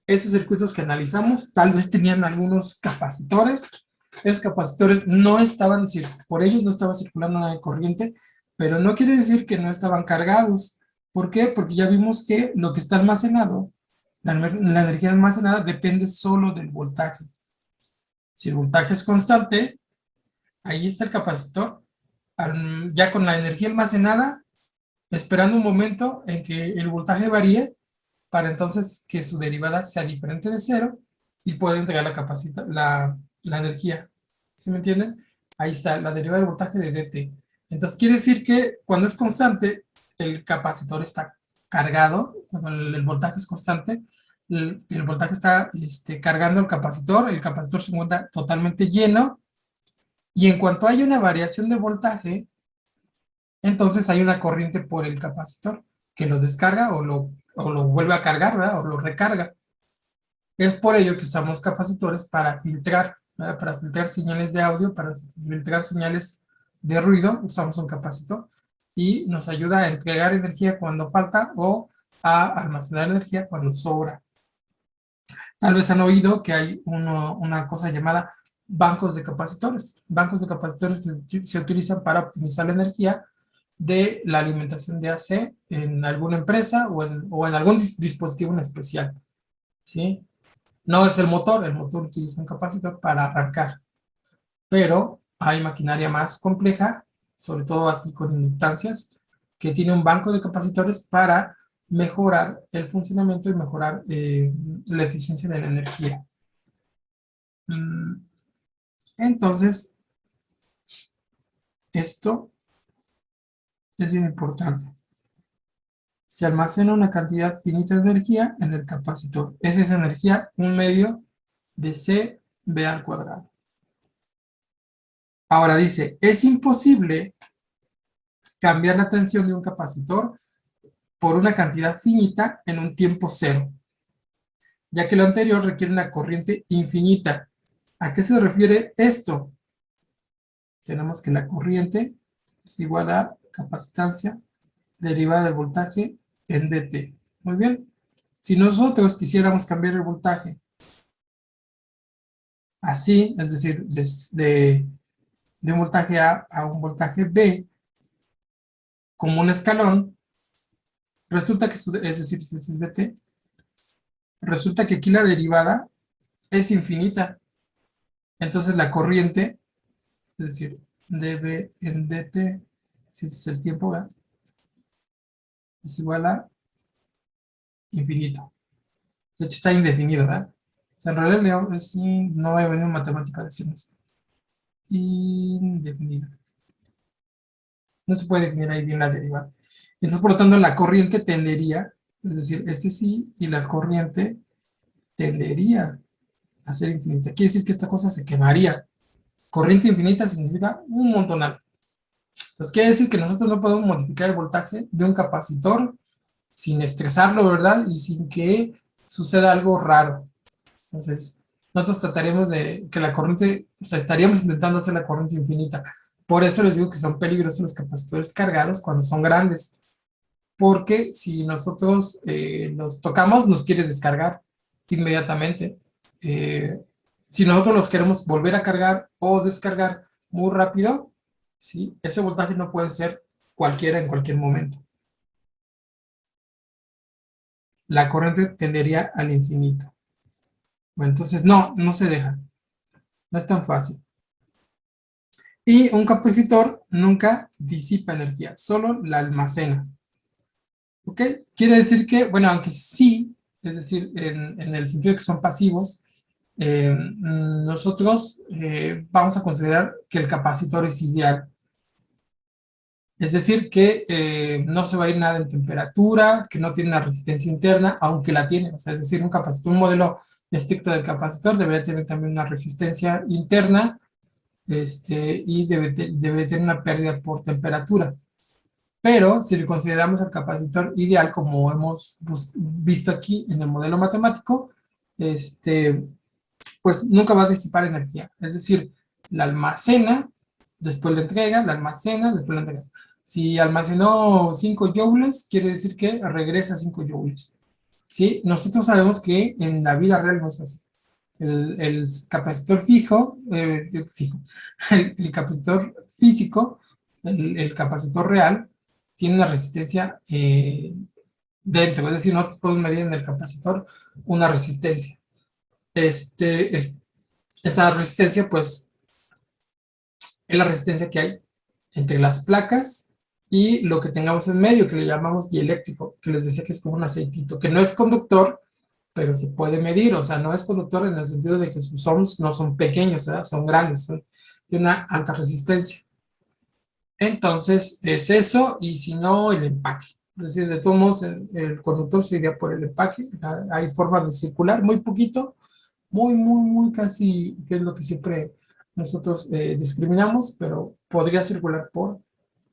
esos circuitos que analizamos tal vez tenían algunos capacitores, esos capacitores no estaban, por ellos no estaba circulando nada de corriente, pero no quiere decir que no estaban cargados. ¿Por qué? Porque ya vimos que lo que está almacenado, la energía almacenada depende solo del voltaje. Si el voltaje es constante, ahí está el capacitor, ya con la energía almacenada, esperando un momento en que el voltaje varíe, para entonces que su derivada sea diferente de 0 y poder entregar la energía. ¿Sí me entienden? Ahí está, la derivada del voltaje de dt. Entonces quiere decir que cuando es constante, el capacitor está cargado, cuando el voltaje es constante, el voltaje está cargando el capacitor se encuentra totalmente lleno, y en cuanto hay una variación de voltaje, entonces hay una corriente por el capacitor que lo descarga o lo vuelve a cargar, ¿verdad? O lo recarga. Es por ello que usamos capacitores para filtrar, ¿verdad? Para filtrar señales de audio, para filtrar señales de ruido, usamos un capacitor y nos ayuda a entregar energía cuando falta o a almacenar energía cuando sobra. Tal vez han oído que hay una cosa llamada bancos de capacitores. Bancos de capacitores que se utilizan para optimizar la energía de la alimentación de AC en alguna empresa o en algún dispositivo en especial, ¿sí? No es el motor utiliza un capacitor para arrancar, pero hay maquinaria más compleja, sobre todo así con inductancias, que tiene un banco de capacitores para mejorar el funcionamiento y mejorar la eficiencia de la energía. Entonces, esto es bien importante. Se almacena una cantidad finita de energía en el capacitor. Esa es energía, un medio de CB al cuadrado. Ahora dice, es imposible cambiar la tensión de un capacitor por una cantidad finita en un tiempo cero, ya que lo anterior requiere una corriente infinita. ¿A qué se refiere esto? Tenemos que la corriente es igual a capacitancia derivada del voltaje en dt. Muy bien. Si nosotros quisiéramos cambiar el voltaje así, es decir, de un voltaje A a un voltaje B, como un escalón, resulta que, es decir, si es dt, resulta que aquí la derivada es infinita. Entonces la corriente, es decir, dB en dt, si este es el tiempo, ¿verdad?, es igual a infinito. De hecho está indefinido, ¿verdad? sea, en realidad Leo es, no voy a venir en matemática a decirnos. Indefinida. No se puede definir ahí bien la derivada. Entonces, por lo tanto, la corriente tendería, es decir, este sí, y la corriente tendería a ser infinita. Quiere decir que esta cosa se quemaría. Corriente infinita significa un montonal. Entonces, quiere decir que nosotros no podemos modificar el voltaje de un capacitor sin estresarlo, ¿verdad? Y sin que suceda algo raro. Entonces, nosotros trataremos de que la corriente, o sea, estaríamos intentando hacer la corriente infinita. Por eso les digo que son peligrosos los capacitores cargados cuando son grandes. Porque si nosotros los tocamos, nos quiere descargar inmediatamente. Si nosotros los queremos volver a cargar o descargar muy rápido, ¿sí? Ese voltaje no puede ser cualquiera en cualquier momento. La corriente tendería al infinito. Bueno, entonces no se deja. No es tan fácil. Y un capacitor nunca disipa energía, solo la almacena. ¿Ok? Quiere decir que, bueno, aunque sí, es decir, en el sentido de que son pasivos, nosotros vamos a considerar que el capacitor es ideal. Es decir, que no se va a ir nada en temperatura, que no tiene una resistencia interna, aunque la tiene. O sea, es decir, un capacitor, un modelo estricto del capacitor debería tener también una resistencia interna y debe tener una pérdida por temperatura. Pero si le consideramos el capacitor ideal, como hemos visto aquí en el modelo matemático, pues nunca va a disipar energía. Es decir, la almacena, después la entrega, la almacena, después la entrega. Si almacenó 5 joules, quiere decir que regresa 5 joules. ¿Sí? Nosotros sabemos que en la vida real no es así. El capacitor el capacitor físico, el capacitor real, tiene una resistencia dentro, es decir, nosotros podemos medir en el capacitor una resistencia. Esa resistencia, pues, es la resistencia que hay entre las placas y lo que tengamos en medio, que le llamamos dieléctrico, que les decía que es como un aceitito, que no es conductor, pero se puede medir. O sea, no es conductor en el sentido de que sus ohms no son pequeños, ¿verdad? Son grandes, tiene una alta resistencia. Entonces, es eso, y si no, el empaque. Es decir, de todos modos, el conductor se iría por el empaque. Hay formas de circular, muy poquito, muy casi, que es lo que siempre nosotros discriminamos, pero podría circular por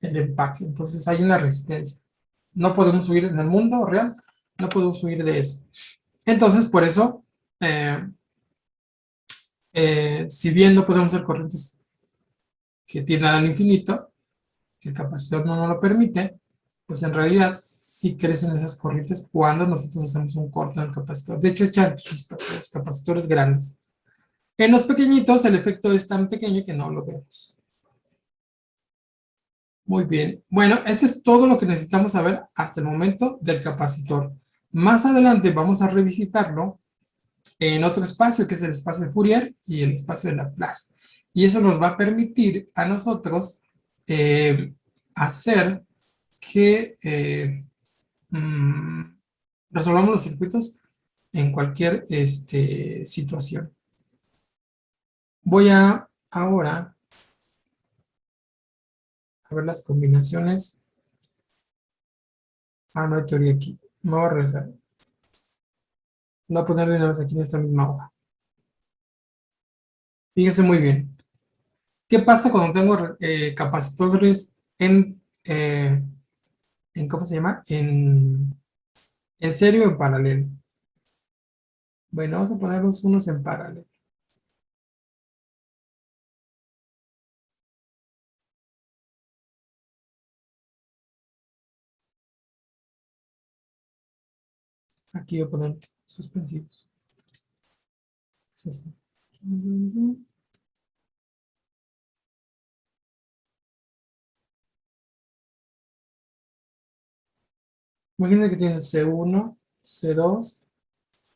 el empaque. Entonces, hay una resistencia. No podemos huir en el mundo real, no podemos huir de eso. Entonces, por eso, si bien no podemos hacer corrientes que tiendan al infinito, que el capacitor no nos lo permite, pues en realidad sí crecen esas corrientes cuando nosotros hacemos un corte en el capacitor. De hecho, echan chispas los capacitores grandes. En los pequeñitos el efecto es tan pequeño que no lo vemos. Muy bien. Bueno, esto es todo lo que necesitamos saber hasta el momento del capacitor. Más adelante vamos a revisitarlo en otro espacio, que es el espacio de Fourier y el espacio de Laplace. Y eso nos va a permitir a nosotros hacer que resolvamos los circuitos en cualquier situación. Voy a ahora a ver las combinaciones. No hay teoría aquí. Me voy a regresar. Lo voy a poner de una vez aquí en esta misma hoja. Fíjense muy bien. ¿Qué pasa cuando tengo capacitores ¿cómo se llama? En serio o en paralelo. Bueno, vamos a ponerlos unos en paralelo. Aquí voy a poner suspensivos. Es así. Imagínense que tiene C1, C2,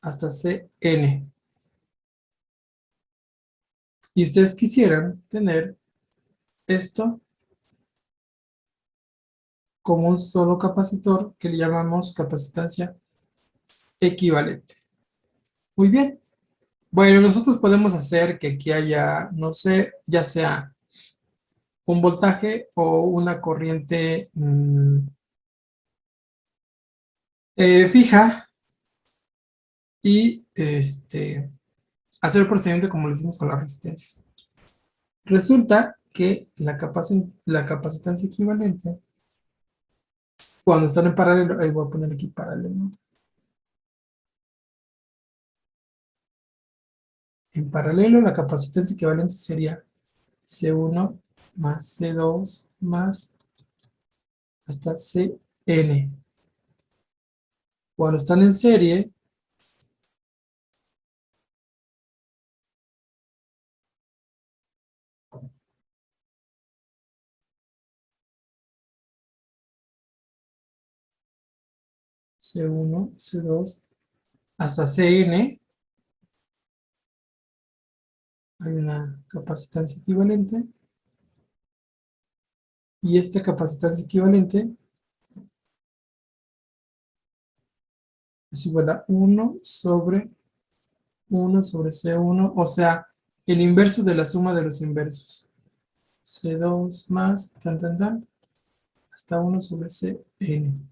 hasta Cn. Y ustedes quisieran tener esto como un solo capacitor que le llamamos capacitancia equivalente. Muy bien. Bueno, nosotros podemos hacer que aquí haya, no sé, ya sea un voltaje o una corriente fija y hacer el procedimiento como lo hicimos con las resistencias. Resulta que la capacitancia equivalente, cuando están en paralelo, ahí voy a poner aquí paralelo. En paralelo, la capacitancia equivalente sería C1 más C2 más hasta Cn. Cuando están en serie, C1, C2, hasta Cn, hay una capacitancia equivalente, y esta capacitancia equivalente es igual a 1 sobre C1, o sea, el inverso de la suma de los inversos. C2 más, hasta 1 sobre Cn.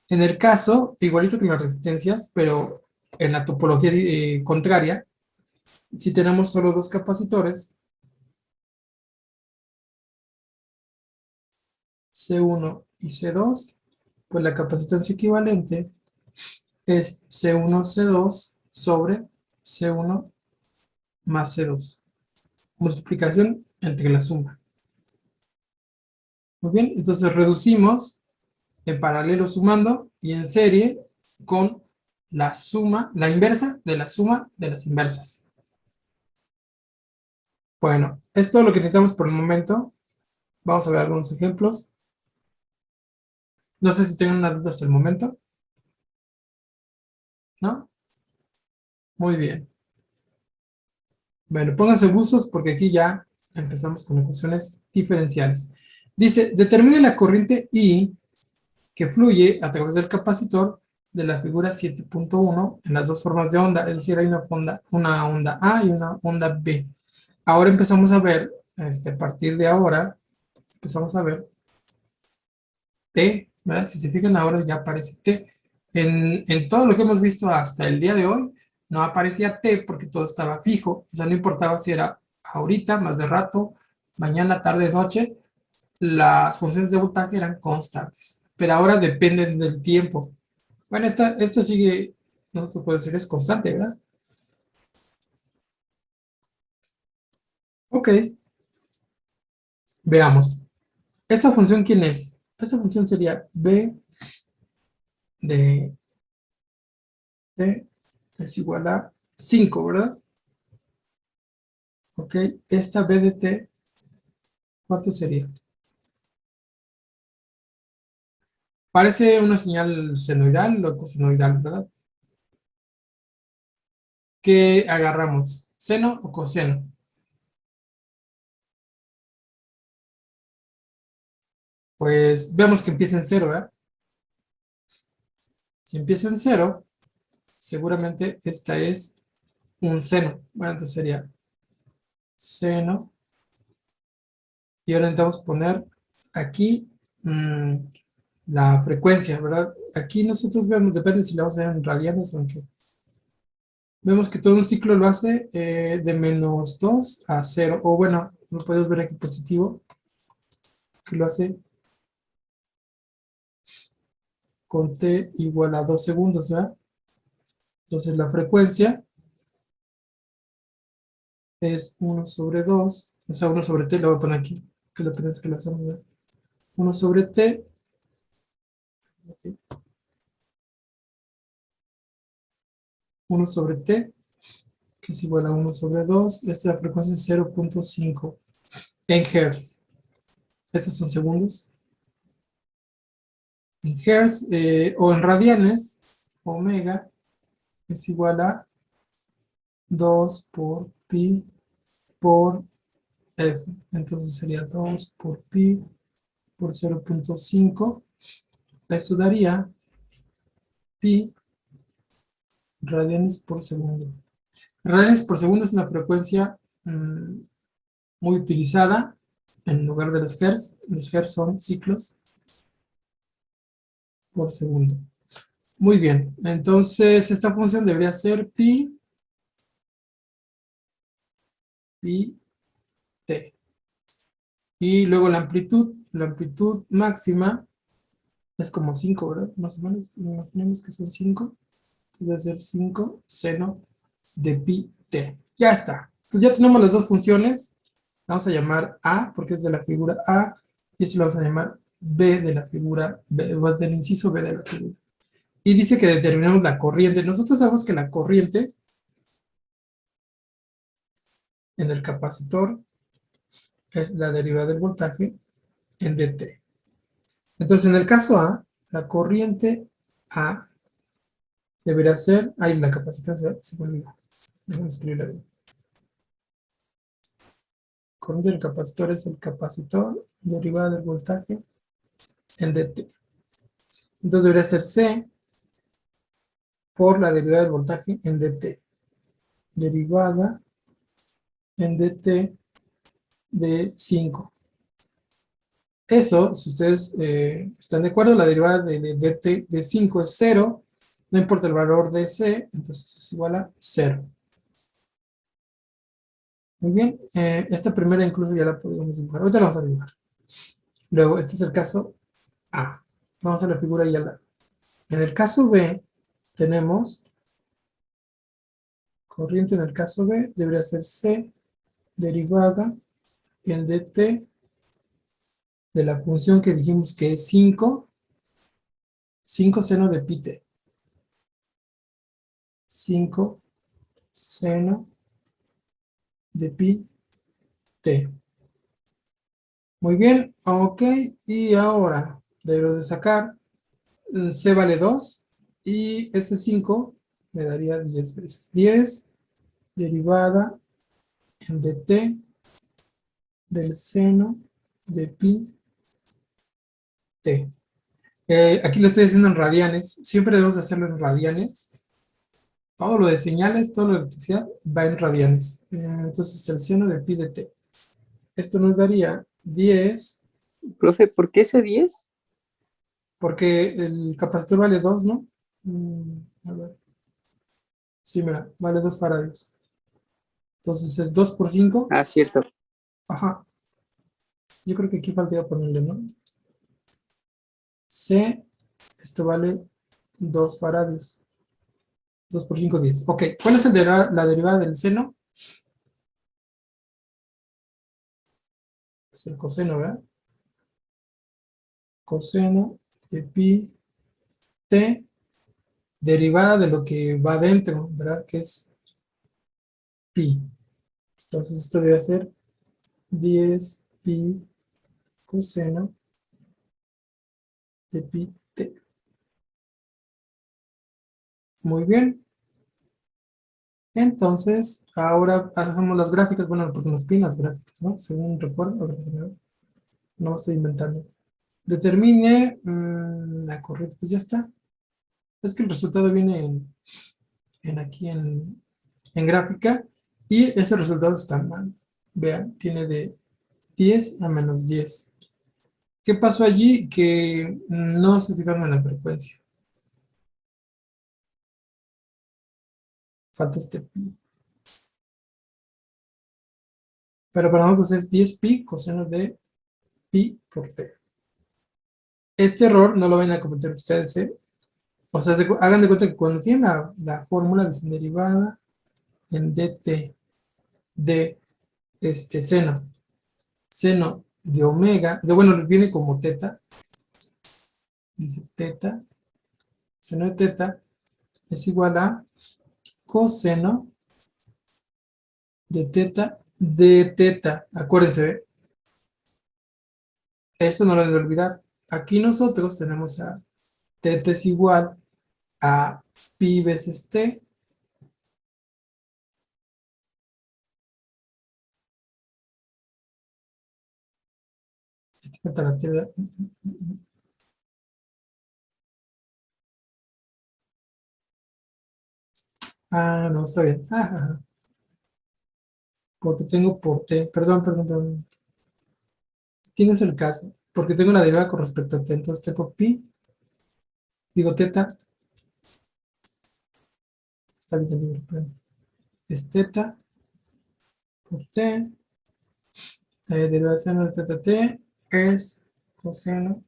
En el caso, igualito que las resistencias, pero en la topología contraria, si tenemos solo dos capacitores, C1 y C2, pues la capacitancia equivalente es C1, C2 sobre C1 más C2. Multiplicación entre la suma. Muy bien, entonces reducimos en paralelo sumando y en serie con la suma, la inversa de la suma de las inversas. Bueno, esto es todo lo que necesitamos por el momento. Vamos a ver algunos ejemplos. No sé si tienen una duda hasta el momento. ¿No? Muy bien. Bueno, pónganse buzos porque aquí ya empezamos con ecuaciones diferenciales. Dice, determine la corriente I que fluye a través del capacitor de la figura 7.1 en las dos formas de onda, es decir, hay una onda A y una onda B. Ahora empezamos a ver, a partir de ahora, empezamos a ver T, ¿verdad? Si se fijan ahora ya aparece T. En todo lo que hemos visto hasta el día de hoy, no aparecía T porque todo estaba fijo, o sea, no importaba si era ahorita, más de rato, mañana, tarde, noche, las funciones de voltaje eran constantes, pero ahora dependen del tiempo. Bueno, esto sigue, nosotros podemos decir es constante, ¿verdad? Ok, veamos. ¿Esta función quién es? Esta función sería B de T es igual a 5, ¿verdad? Ok, esta B de T, ¿cuánto sería? Parece una señal senoidal o cosenoidal, ¿verdad? ¿Qué agarramos? ¿Seno o coseno? Pues vemos que empieza en cero, ¿verdad? Si empieza en cero, seguramente esta es un seno. Bueno, entonces sería seno. Y ahora intentamos poner aquí la frecuencia, ¿verdad? Aquí nosotros vemos, depende si lo vamos a hacer en radianes o en qué. Vemos que todo un ciclo lo hace de -2 a 0. O bueno, lo podemos ver aquí positivo, que lo hace con t igual a 2 segundos, ¿verdad? Entonces la frecuencia es 1 sobre 2, o sea, 1 sobre t, lo voy a poner aquí, que lo tenés que lo hacemos, ¿verdad? 1 sobre t, okay. 1 sobre t, que es igual a 1 sobre 2, esta frecuencia es 0.5 en Hz. Estos son segundos. En Hz o en radianes, omega es igual a 2 por pi por f. Entonces sería 2 por pi por 0.5. Eso daría pi radianes por segundo. Radianes por segundo es una frecuencia muy utilizada en lugar de los hertz. Los hertz son ciclos por segundo. Muy bien, entonces esta función debería ser pi t. Y luego la amplitud máxima es como 5, ¿verdad? Más o menos, imaginemos que son 5. Entonces debe ser 5 seno de pi t. Ya está. Entonces ya tenemos las dos funciones. Vamos a llamar A, porque es de la figura A, y esto lo vamos a llamar B de la figura B, o del inciso B de la figura. Y dice que determinamos la corriente. Nosotros sabemos que la corriente en el capacitor es la derivada del voltaje en dt. Entonces, en el caso A, la corriente A deberá ser, ahí la capacitancia se me olvida. Déjame escribirla bien. Corriente del capacitor es el capacitor derivada del voltaje en dt. Entonces debería ser C por la derivada del voltaje en dt. Derivada en dt de 5. Eso, si ustedes están de acuerdo, la derivada de dt de 5 es 0. No importa el valor de C, entonces es igual a 0. Muy bien, esta primera incluso ya la podemos dibujar. Ahorita la vamos a dibujar. Luego, este es el caso A. Vamos a la figura y al lado. En el caso B, tenemos corriente en el caso B, debería ser C derivada en dt de la función que dijimos que es 5 seno de pi t. 5 seno de pi t. Muy bien, ok, y ahora debemos de sacar, C vale 2, y este 5 me daría 10 veces. 10 derivada en dt del seno de pi t. Aquí lo estoy haciendo en radianes, siempre debemos hacerlo en radianes. Todo lo de señales, todo lo de electricidad va en radianes. Entonces el seno de pi de t. Esto nos daría 10, Profe, ¿por qué ese 10? porque el capacitor vale 2, ¿no? A ver. Sí, mira, vale 2 faradios. Entonces es 2 por 5. Ah, cierto. Ajá. Yo creo que aquí faltaría ponerle, ¿no? C, esto vale 2 faradios. 2 por 5, 10. Ok, ¿cuál es la derivada del seno? Es el coseno, ¿verdad? Coseno de pi t derivada de lo que va dentro, ¿verdad? Que es pi. Entonces esto debe ser 10 pi coseno de pi t. Muy bien. Entonces, ahora hacemos las gráficas. Bueno, porque nos piden las gráficas, ¿no? Según recuerdo, no estoy inventando. Determine la corriente, pues ya está. Es que el resultado viene aquí en gráfica, y ese resultado está mal. Vean, tiene de 10 a menos 10. ¿Qué pasó allí? Que no se fijaron en la frecuencia. Falta este pi. Pero para nosotros es 10 pi coseno de pi por t. Este error no lo van a cometer ustedes, ¿eh? O sea, hagan de cuenta que cuando tienen la fórmula de derivada en dt de seno de omega, bueno, viene como teta, dice teta, seno de teta es igual a coseno de teta. Acuérdense, ¿eh? Esto no lo deben olvidar. Aquí nosotros tenemos a teta es igual a pi veces t. Aquí falta la teoría. Ah, no, está bien. porque tengo por t, perdón. Aquí no es el caso, porque tengo la derivada con respecto a t, entonces tengo pi, digo teta, está bien el libro, pero es teta por t, derivación de teta t es coseno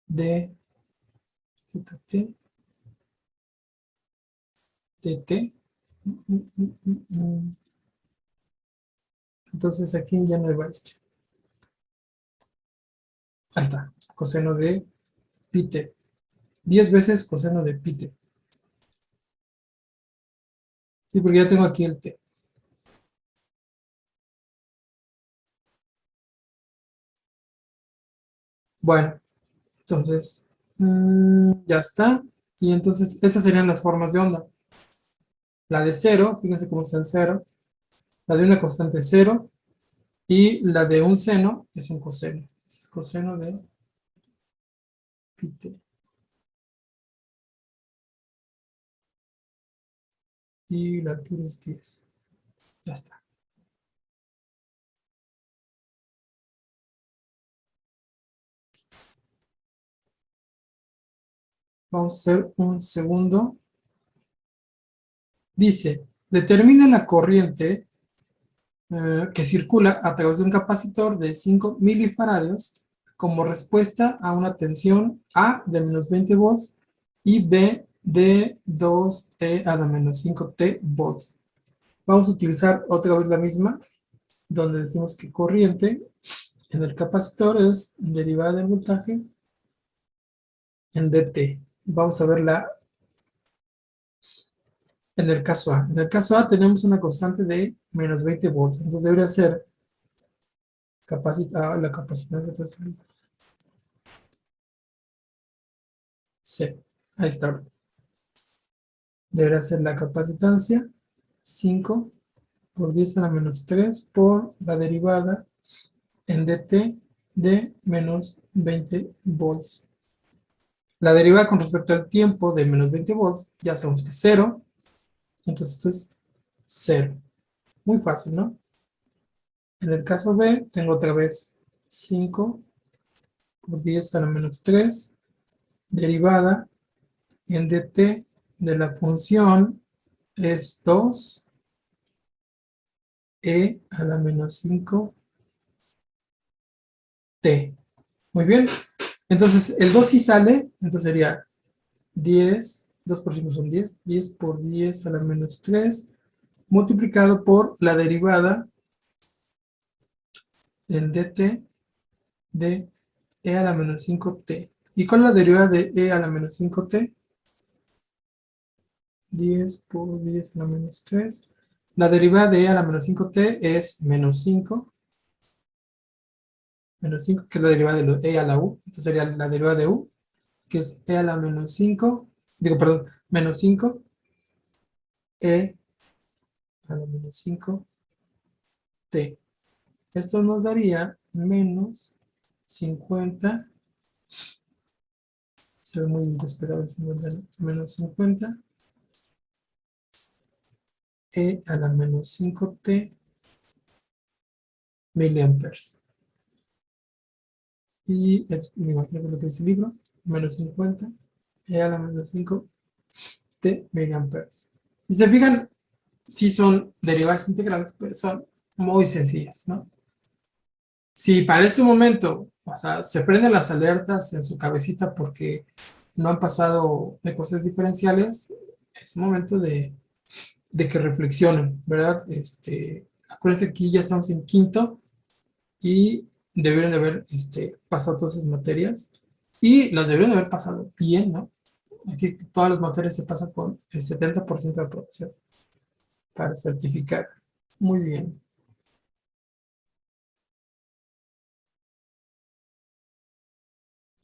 de teta t de t. Entonces aquí ya no va esto. Ahí está, coseno de pi t. 10 veces coseno de pi t. Sí, porque ya tengo aquí el t. Bueno, entonces ya está. Y entonces estas serían las formas de onda. La de 0, fíjense cómo está en 0. La de una constante 0. Y la de un seno es un coseno. Es coseno de pi t. Y la altura es 10. Ya está. Vamos a hacer un segundo. Dice, determina la corriente que circula a través de un capacitor de 5 milifaradios como respuesta a una tensión A de menos 20 volts y B de 2E a la menos 5T volts. Vamos a utilizar otra vez la misma, donde decimos que corriente en el capacitor es derivada del voltaje en dt. Vamos a verla en el caso A. En el caso A tenemos una constante de menos 20 volts, entonces debería ser la capacidad de C. Ahí está. Deberá ser la capacitancia 5 por 10 a la menos 3 por la derivada en dt de menos 20 volts. La derivada con respecto al tiempo de menos 20 volts ya sabemos que es 0. Entonces esto es 0. Muy fácil, ¿no? En el caso B tengo otra vez 5 por 10 a la menos 3 derivada en dt de la función es 2 e a la menos 5 t. Muy bien. Entonces el 2 sí sale, entonces sería 10, 2 por 5 son 10, 10 por 10 a la menos 3 multiplicado por la derivada en dt de e a la menos 5t. ¿Y cuál es la derivada de e a la menos 5t? 10 por 10 a la menos 3. La derivada de e a la menos 5t es menos 5. Menos 5, que es la derivada de e a la u. Entonces sería la derivada de u, que es e a la menos 5. Digo, perdón, menos 5. E a la menos 5t. Esto nos daría menos 50. Se ve muy desesperado el 50, ¿no? Menos 50 e a la menos 5t miliamperes. Y me imagino que es lo que dice el libro, menos 50 e a la menos 5t miliamperes. Si se fijan, sí son derivadas integrales, pero son muy sencillas, ¿no? Si para este momento, o sea, se prenden las alertas en su cabecita porque no han pasado ecuaciones diferenciales, es momento de que reflexionen, ¿verdad? Acuérdense que aquí ya estamos en quinto y debieron de haber pasado todas esas materias y las debieron de haber pasado bien, ¿no? Aquí todas las materias se pasan con el 70% de aprobación para certificar. Muy bien.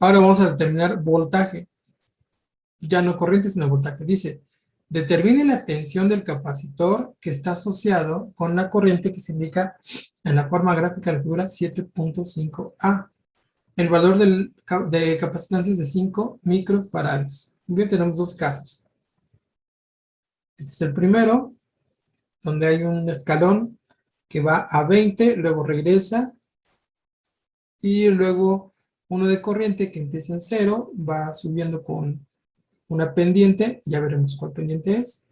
Ahora vamos a determinar voltaje. Ya no corriente, sino voltaje. Dice, determine la tensión del capacitor que está asociado con la corriente que se indica en la forma gráfica de la figura 7.5a. El valor de capacitancia es de 5 microfaradios. Bien, tenemos dos casos. Este es el primero. donde hay un escalón que va a 20, luego regresa, y luego uno de corriente que empieza en 0, va subiendo con una pendiente, ya veremos cuál pendiente es,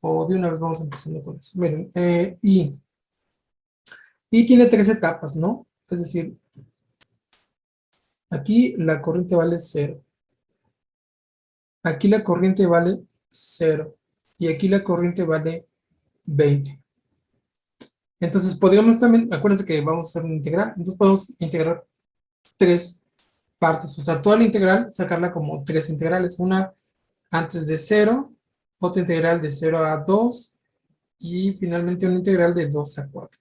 o de una vez vamos empezando con eso. Miren, y tiene 3 etapas, ¿no? Es decir, aquí la corriente vale 0, aquí la corriente vale 0, y aquí la corriente vale 20. Entonces podríamos también, acuérdense que vamos a hacer una integral, entonces podemos integrar 3 partes, o sea, toda la integral, sacarla como 3 integrales, una antes de 0, otra integral de 0 a 2, y finalmente una integral de 2 a 4.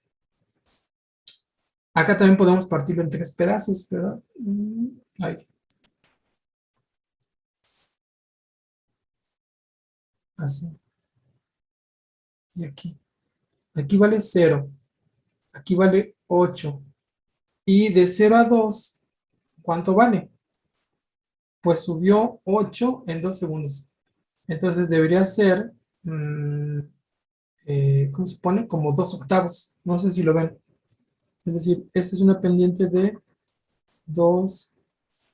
Acá también podemos partirlo en 3 pedazos, ¿verdad? Ahí. Así. Y aquí. Aquí vale 0. Aquí vale 8. Y de 0 a 2, ¿cuánto vale? Pues subió 8 en 2 segundos. Entonces debería ser, ¿cómo se pone? Como 2 octavos. No sé si lo ven. Es decir, esta es una pendiente de 2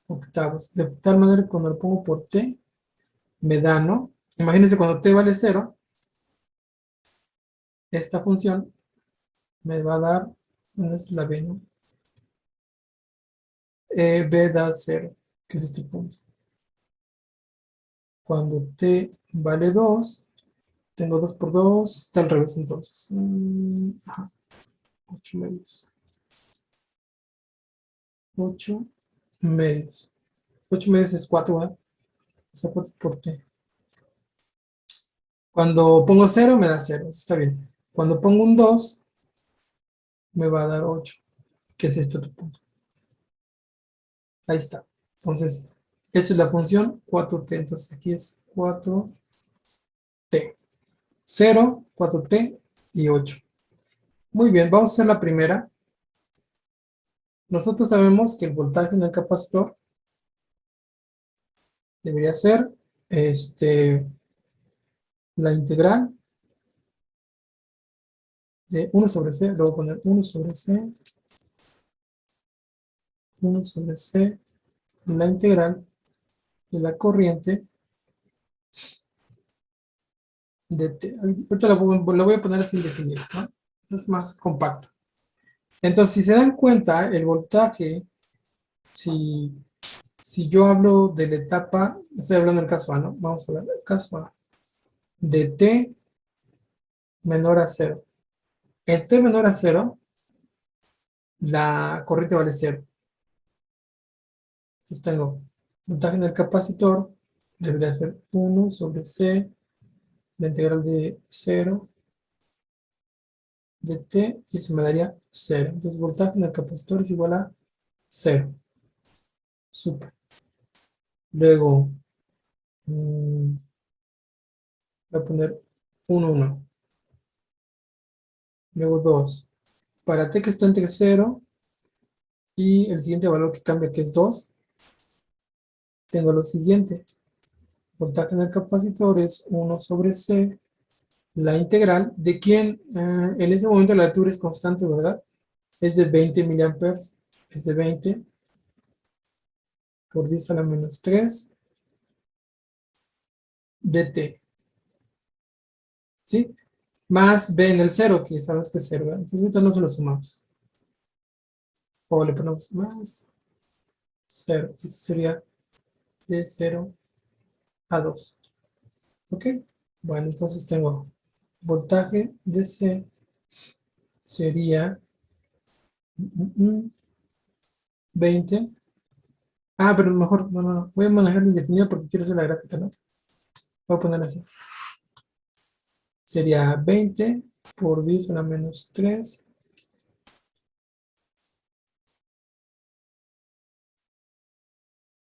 octavos. De tal manera que cuando lo pongo por t, me da, ¿no? Imagínense cuando t vale 0, esta función me va a dar, ¿dónde es la b, no? B da 0, que es este punto. Cuando t vale 2, tengo 2 por 2, está al revés entonces. 8 medios. 8 medios. 8 medios es 4, ¿verdad? O sea, 4 por t. Cuando pongo 0, me da 0, eso está bien. Cuando pongo un 2, me va a dar 8, que es este otro punto. Ahí está. Entonces, esta es la función 4t. Entonces, aquí es 4t. 0, 4t y 8. Muy bien, vamos a hacer la primera. Nosotros sabemos que el voltaje en el capacitor debería ser la integral de 1 sobre c. Le voy a poner 1 sobre c. 1 sobre c. La integral de la corriente de t. Ahorita la voy a poner así indefinido, ¿no? Es más compacto. Entonces, si se dan cuenta, el voltaje, si yo hablo de la etapa, estoy hablando del caso A, ¿no? Vamos a hablar del caso A. De t menor a 0. En t menor a 0, la corriente vale 0. Entonces tengo voltaje en el capacitor, debería ser 1 sobre c, la integral de 0 de t, y eso me daría 0. Entonces voltaje en el capacitor es igual a 0. Súper. Luego, voy a poner 1, 1. Luego 2. Para t que está entre 0 y el siguiente valor que cambia, que es 2, tengo lo siguiente. Voltaje en el capacitor es 1 sobre c, la integral de quien en ese momento la altura es constante, ¿verdad? Es de 20 miliamperes, es de 20 por 10 a la menos 3 de t, ¿sí? Más b en el 0, que sabes que es 0, ¿verdad? Entonces ahorita no se lo sumamos. O le ponemos más 0. Esto sería de 0 a 2. ¿Ok? Bueno, entonces tengo voltaje de C sería 20. Pero mejor, no. Voy a manejar la indefinida porque quiero hacer la gráfica, ¿no? Voy a poner así. Sería 20 por 10 a la menos 3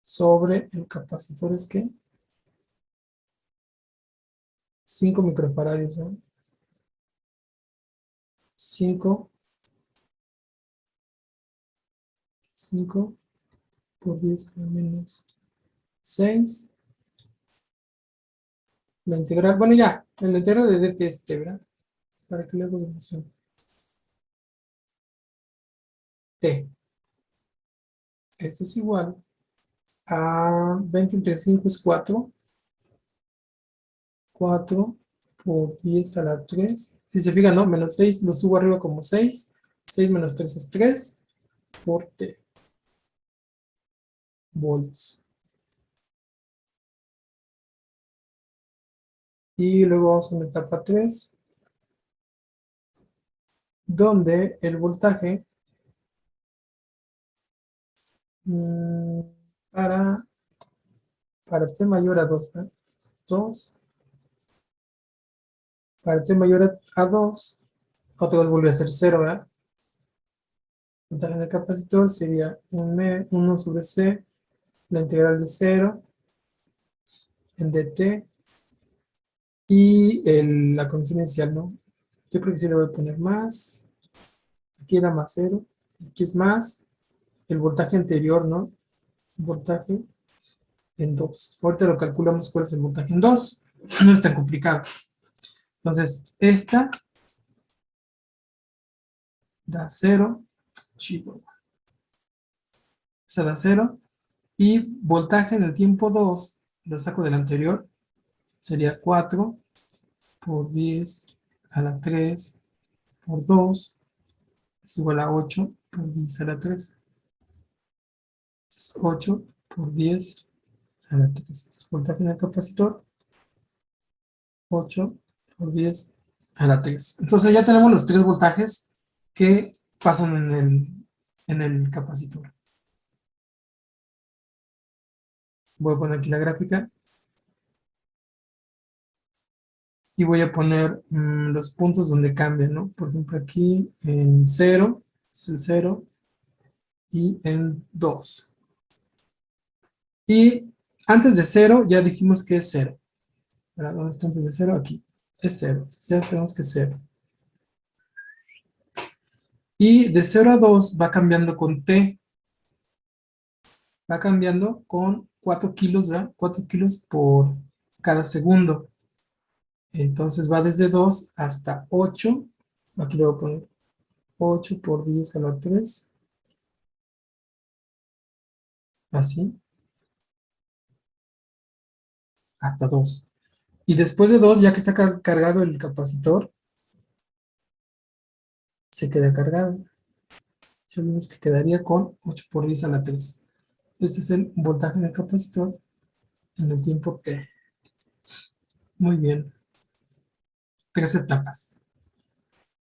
sobre el capacitor, es que 5 microfaradios, ¿no? 5 por 10 a la menos 6. La integral, bueno ya, la integral de dt es t, ¿verdad? ¿Para qué le hago división? T. Esto es igual a 20 entre 5 es 4. 4 por 10 a la 3. Si se fijan, ¿no? Menos 6, lo subo arriba como 6. 6 menos 3 es 3 por T. Volts. Y luego vamos a una etapa 3, donde el voltaje para, para T mayor a 2, ¿eh? 2, para T mayor a 2, otra vez vuelve a ser 0, ¿verdad? El voltaje del capacitor sería 1 sobre C, la integral de 0, en dt, y la condición inicial, ¿no? Yo creo que sí le voy a poner más, aquí era más 0, aquí es más, el voltaje anterior, ¿no? Voltaje en 2. Ahorita lo calculamos cuál es el voltaje en 2. No es tan complicado. Entonces, esta da 0. Chico. Esa da 0. Y voltaje en el tiempo 2, lo saco del anterior, sería 4 por 10 a la 3 por 2 es igual a 8 por 10 a la 3. Entonces, 8 por 10 a la 3. Entonces, voltaje en el capacitor, 8 por 10 a la 3. Entonces ya tenemos los 3 voltajes que pasan en el capacitor. Voy a poner aquí la gráfica. Y voy a poner los puntos donde cambian, ¿no? Por ejemplo, aquí en 0, es el 0, y en 2. Y antes de 0 ya dijimos que es 0. ¿Verdad? ¿Dónde está antes de 0? Aquí. Es 0. Ya sabemos que es 0. Y de 0 a 2 va cambiando con T. Va cambiando con 4 kilos, ¿verdad? 4 kilos por cada segundo. Entonces va desde 2 hasta 8. Aquí le voy a poner 8 por 10 a la 3. Así. Hasta 2. Y después de 2, ya que está cargado el capacitor, se queda cargado. Ya vimos que quedaría con 8 por 10 a la 3. Este es el voltaje del capacitor en el tiempo T. Muy bien. 3 etapas.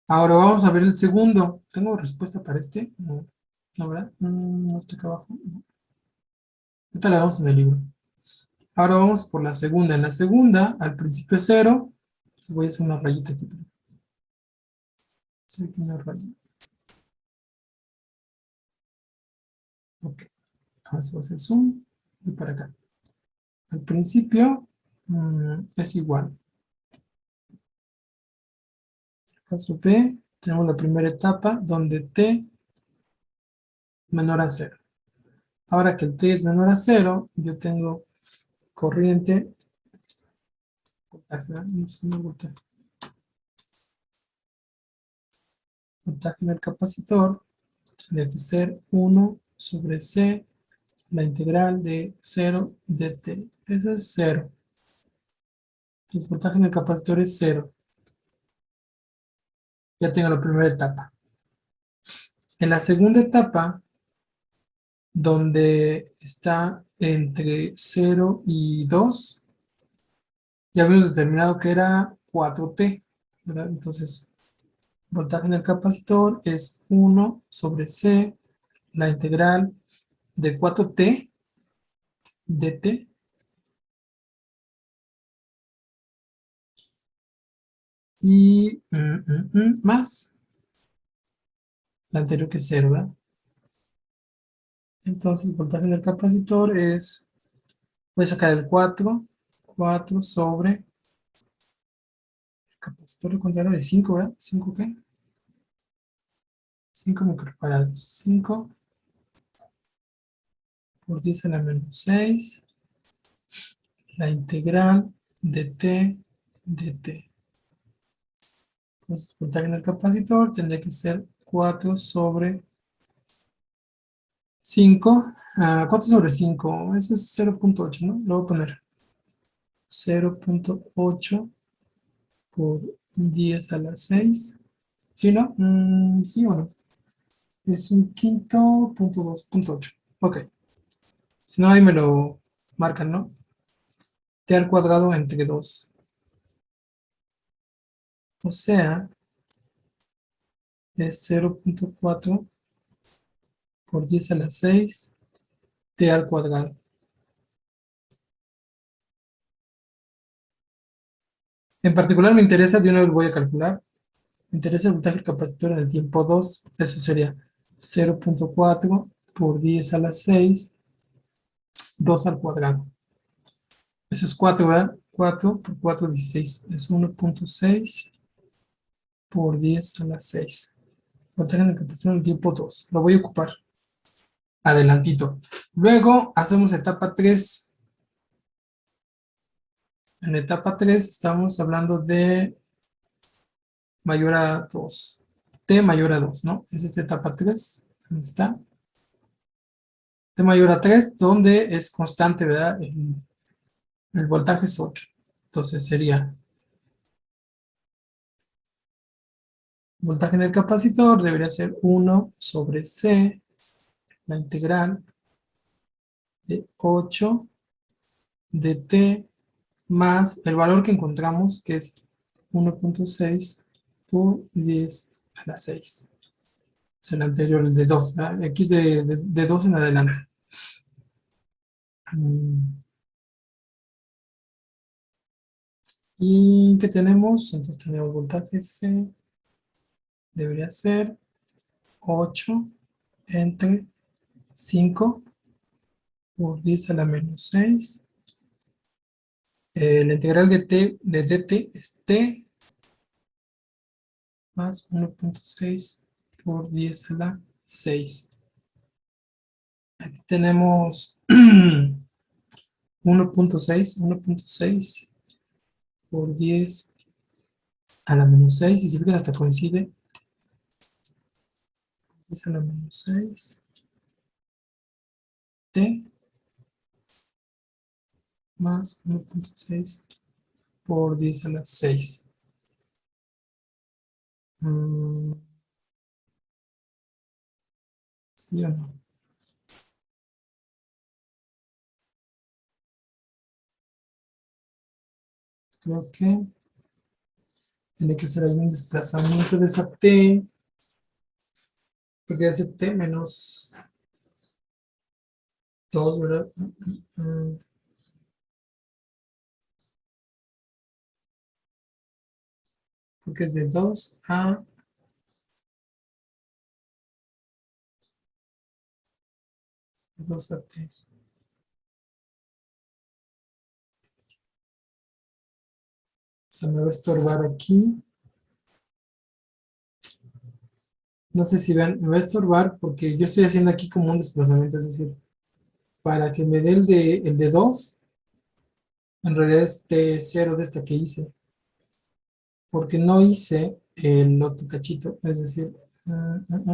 Ahora vamos a ver el segundo. ¿Tengo respuesta para este? No. ¿No, verdad? No está acá abajo. No. Ahorita la vamos en el libro. Ahora vamos por la segunda. En la segunda, al principio es 0. Voy a hacer una rayita aquí. Sí, aquí una rayita. Ok. Ahora se va a hacer zoom. Y para acá. Al principio es igual. Caso B, tenemos la primera etapa donde T menor a 0. Ahora que el T es menor a 0, yo tengo corriente, voltaje en el capacitor, tendría que ser 1 sobre C, la integral de 0 de T. Eso es 0. Entonces, voltaje en el capacitor es 0. Ya tengo la primera etapa. En la segunda etapa, donde está entre 0 y 2, ya habíamos determinado que era 4T, ¿verdad? Entonces, voltaje en el capacitor es 1 sobre C, la integral de 4T dt, y más la anterior que es 0, ¿verdad? Entonces, voltaje en el capacitor es, voy a sacar el 4 sobre el capacitor, lo contrario de 5, ¿verdad? ¿5 qué? 5 microfarados. 5 por 10 a la menos 6, la integral de T dt. Entonces, voltaje en el capacitor tendría que ser 4 sobre 5. 4 sobre 5, eso es 0.8, ¿no? Lo voy a poner 0.8 por 10 a la 6. ¿Sí, no? ¿Sí o no? Es un quinto, punto 2, punto 8. Ok. Si no, ahí me lo marcan, ¿no? T al cuadrado entre 2. O sea, es 0.4 por 10 a la 6, T al cuadrado. En particular me interesa, de una vez voy a calcular, me interesa el voltaje del capacitor en el tiempo 2. Eso sería 0.4 por 10 a la 6, 2 al cuadrado. Eso es 4, ¿verdad? 4 por 4, 16. Es 1.6 por 10 a la 6. Voltaje del capacitor en el tiempo 2. Lo voy a ocupar adelantito. Luego hacemos etapa 3. En la etapa 3 estamos hablando de mayor a 2. T mayor a 2, ¿no? Es esta etapa 3. ¿Dónde está? T mayor a 3, donde es constante, ¿verdad? El voltaje es 8. Entonces sería voltaje en el capacitor debería ser 1 sobre C, la integral de 8 de T más el valor que encontramos, que es 1.6 por 10 a la 6. Es el anterior, el de 2, ¿verdad? X de 2 en adelante. ¿Y qué tenemos? Entonces tenemos voltaje C, debería ser 8 entre 5 por 10 a la menos 6. La integral de T de dt es T más 1.6 por 10 a la 6. Aquí tenemos 1.6 por 10 a la menos 6. Y si fijan, hasta coincide. 10 a la menos 6. T más 1.6 por 10 a la 6. ¿Sí o no? Creo que tiene que ser ahí un desplazamiento de esa T, porque hace T menos 2, ¿verdad? Porque es de 2 a 2 a T. Se me va a estorbar aquí. No sé si vean, me va a estorbar porque yo estoy haciendo aquí como un desplazamiento, es decir, para que me dé el de 2, en realidad es T0 de esta que hice, porque no hice el otro cachito, es decir,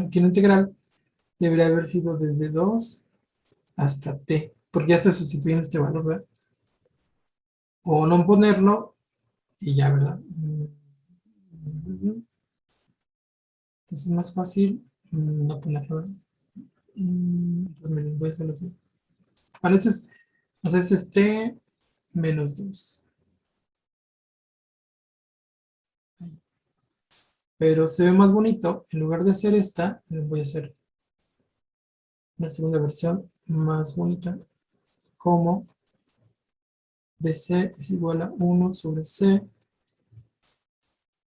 aquí la integral debería haber sido desde 2 hasta T, porque ya está sustituyendo este valor, ¿verdad? O no ponerlo y ya, ¿verdad? Entonces es más fácil no ponerlo, ¿verdad? Entonces me voy a hacerlo así. Bueno, este es, o sea, este es T menos 2. Pero se ve más bonito, en lugar de hacer esta, voy a hacer una segunda versión más bonita, como BC es igual a 1 sobre C,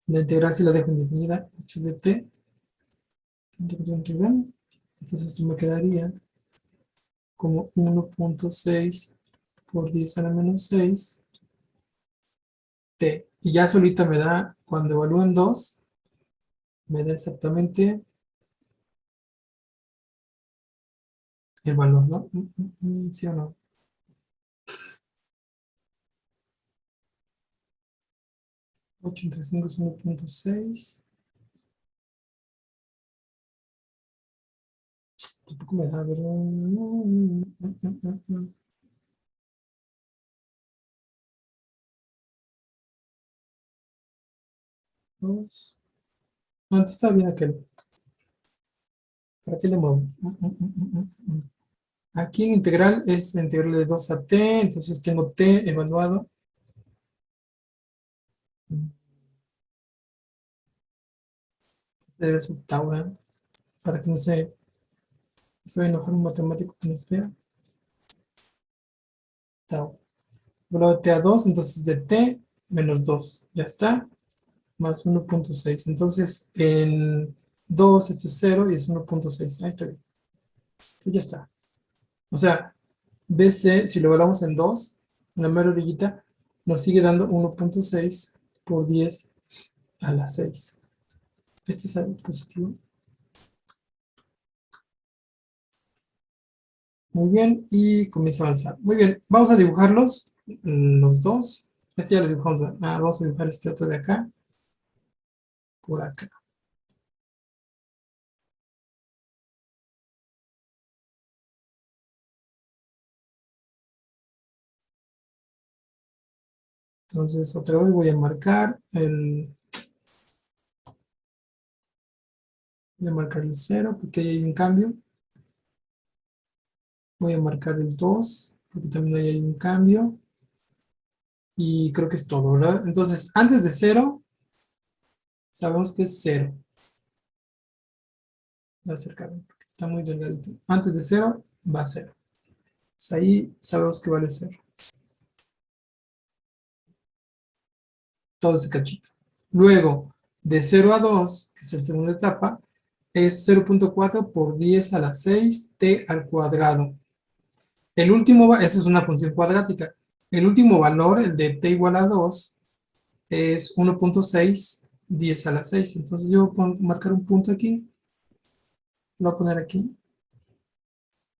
la integral si la dejo indefinida, 8 de T, entonces esto me quedaría como 1.6 por 10 a la menos 6 T, y ya solita me da, cuando evalúo en 2, me da exactamente el valor, ¿no? ¿Sí o no? 8 entre 5 es 1.6. Tampoco me da, ¿verdad? Dos. No, antes está bien aquel. ¿Para qué le muevo? Aquí en integral es la integral de 2 a t, entonces tengo t evaluado. Debe ser tau, ¿eh? Para que no se vaya a enojar un matemático que nos vea. Tau. Evaluado t a 2, entonces de t menos 2. Ya está. Más 1.6. Entonces en 2 esto es 0 y es 1.6. Ahí está bien. Entonces ya está. O sea, BC, si lo evaluamos en 2, en la mera orillita, nos sigue dando 1.6 por 10 a la 6. Este es algo positivo. Muy bien, y comienza a avanzar. Muy bien, vamos a dibujarlos, los dos. Este ya lo dibujamos. Vamos a dibujar este otro de acá, por acá. Entonces, otra vez voy a marcar el 0, porque ahí hay un cambio. Voy a marcar el 2, porque también ahí hay un cambio. Y creo que es todo, ¿verdad? Entonces, antes de 0, sabemos que es 0. Voy a acercarme, porque está muy delgadito. Antes de 0, va a 0. Pues ahí sabemos que vale 0. Todo ese cachito. Luego, de 0 a 2, que es la segunda etapa, es 0.4 por 10 a la 6 t al cuadrado. El último, esa es una función cuadrática. El último valor, el de t igual a 2, es 1.6, 10 a la 6. Entonces yo voy a marcar un punto aquí. Lo voy a poner aquí.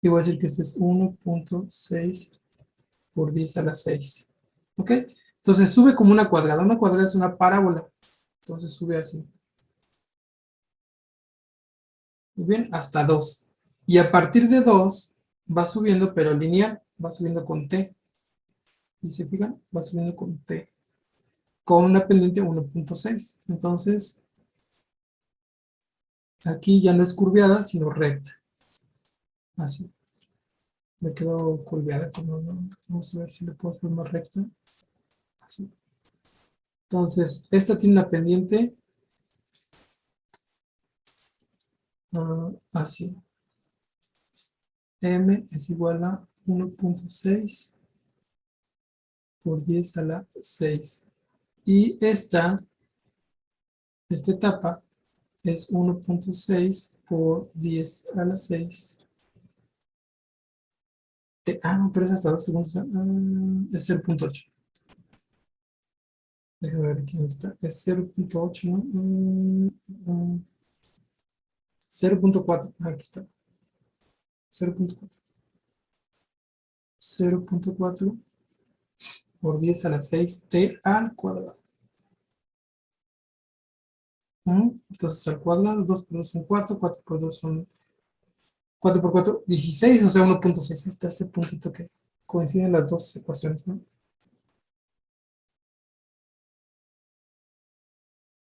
Y voy a decir que este es 1.6 por 10 a la 6. ¿Ok? Entonces sube como una cuadrada. Una cuadrada es una parábola. Entonces sube así. Muy bien, hasta 2. Y a partir de 2 va subiendo, pero lineal. Va subiendo con t. Y se fijan, va subiendo con t. Con una pendiente 1.6. Entonces, aquí ya no es curveada, sino recta. Así. Me quedó curveada. Vamos a ver si le puedo hacer más recta. Así. Entonces, esta tiene una pendiente así. M es igual a 1.6 por 10 a la 6. Y esta etapa es 1.6 por 10 a la 6. No, pero es hasta 2 segundos. Es 0.8. Déjame ver aquí dónde está. Es 0.8, ¿no? 0.4. Aquí está. 0.4. 0.4 por 10 a la 6 t al cuadrado. Entonces al cuadrado, 2 por 2 son 4, 4 por 2 son 4 por 4, 16, o sea 1.6. Está ese puntito que coinciden las dos ecuaciones, ¿no?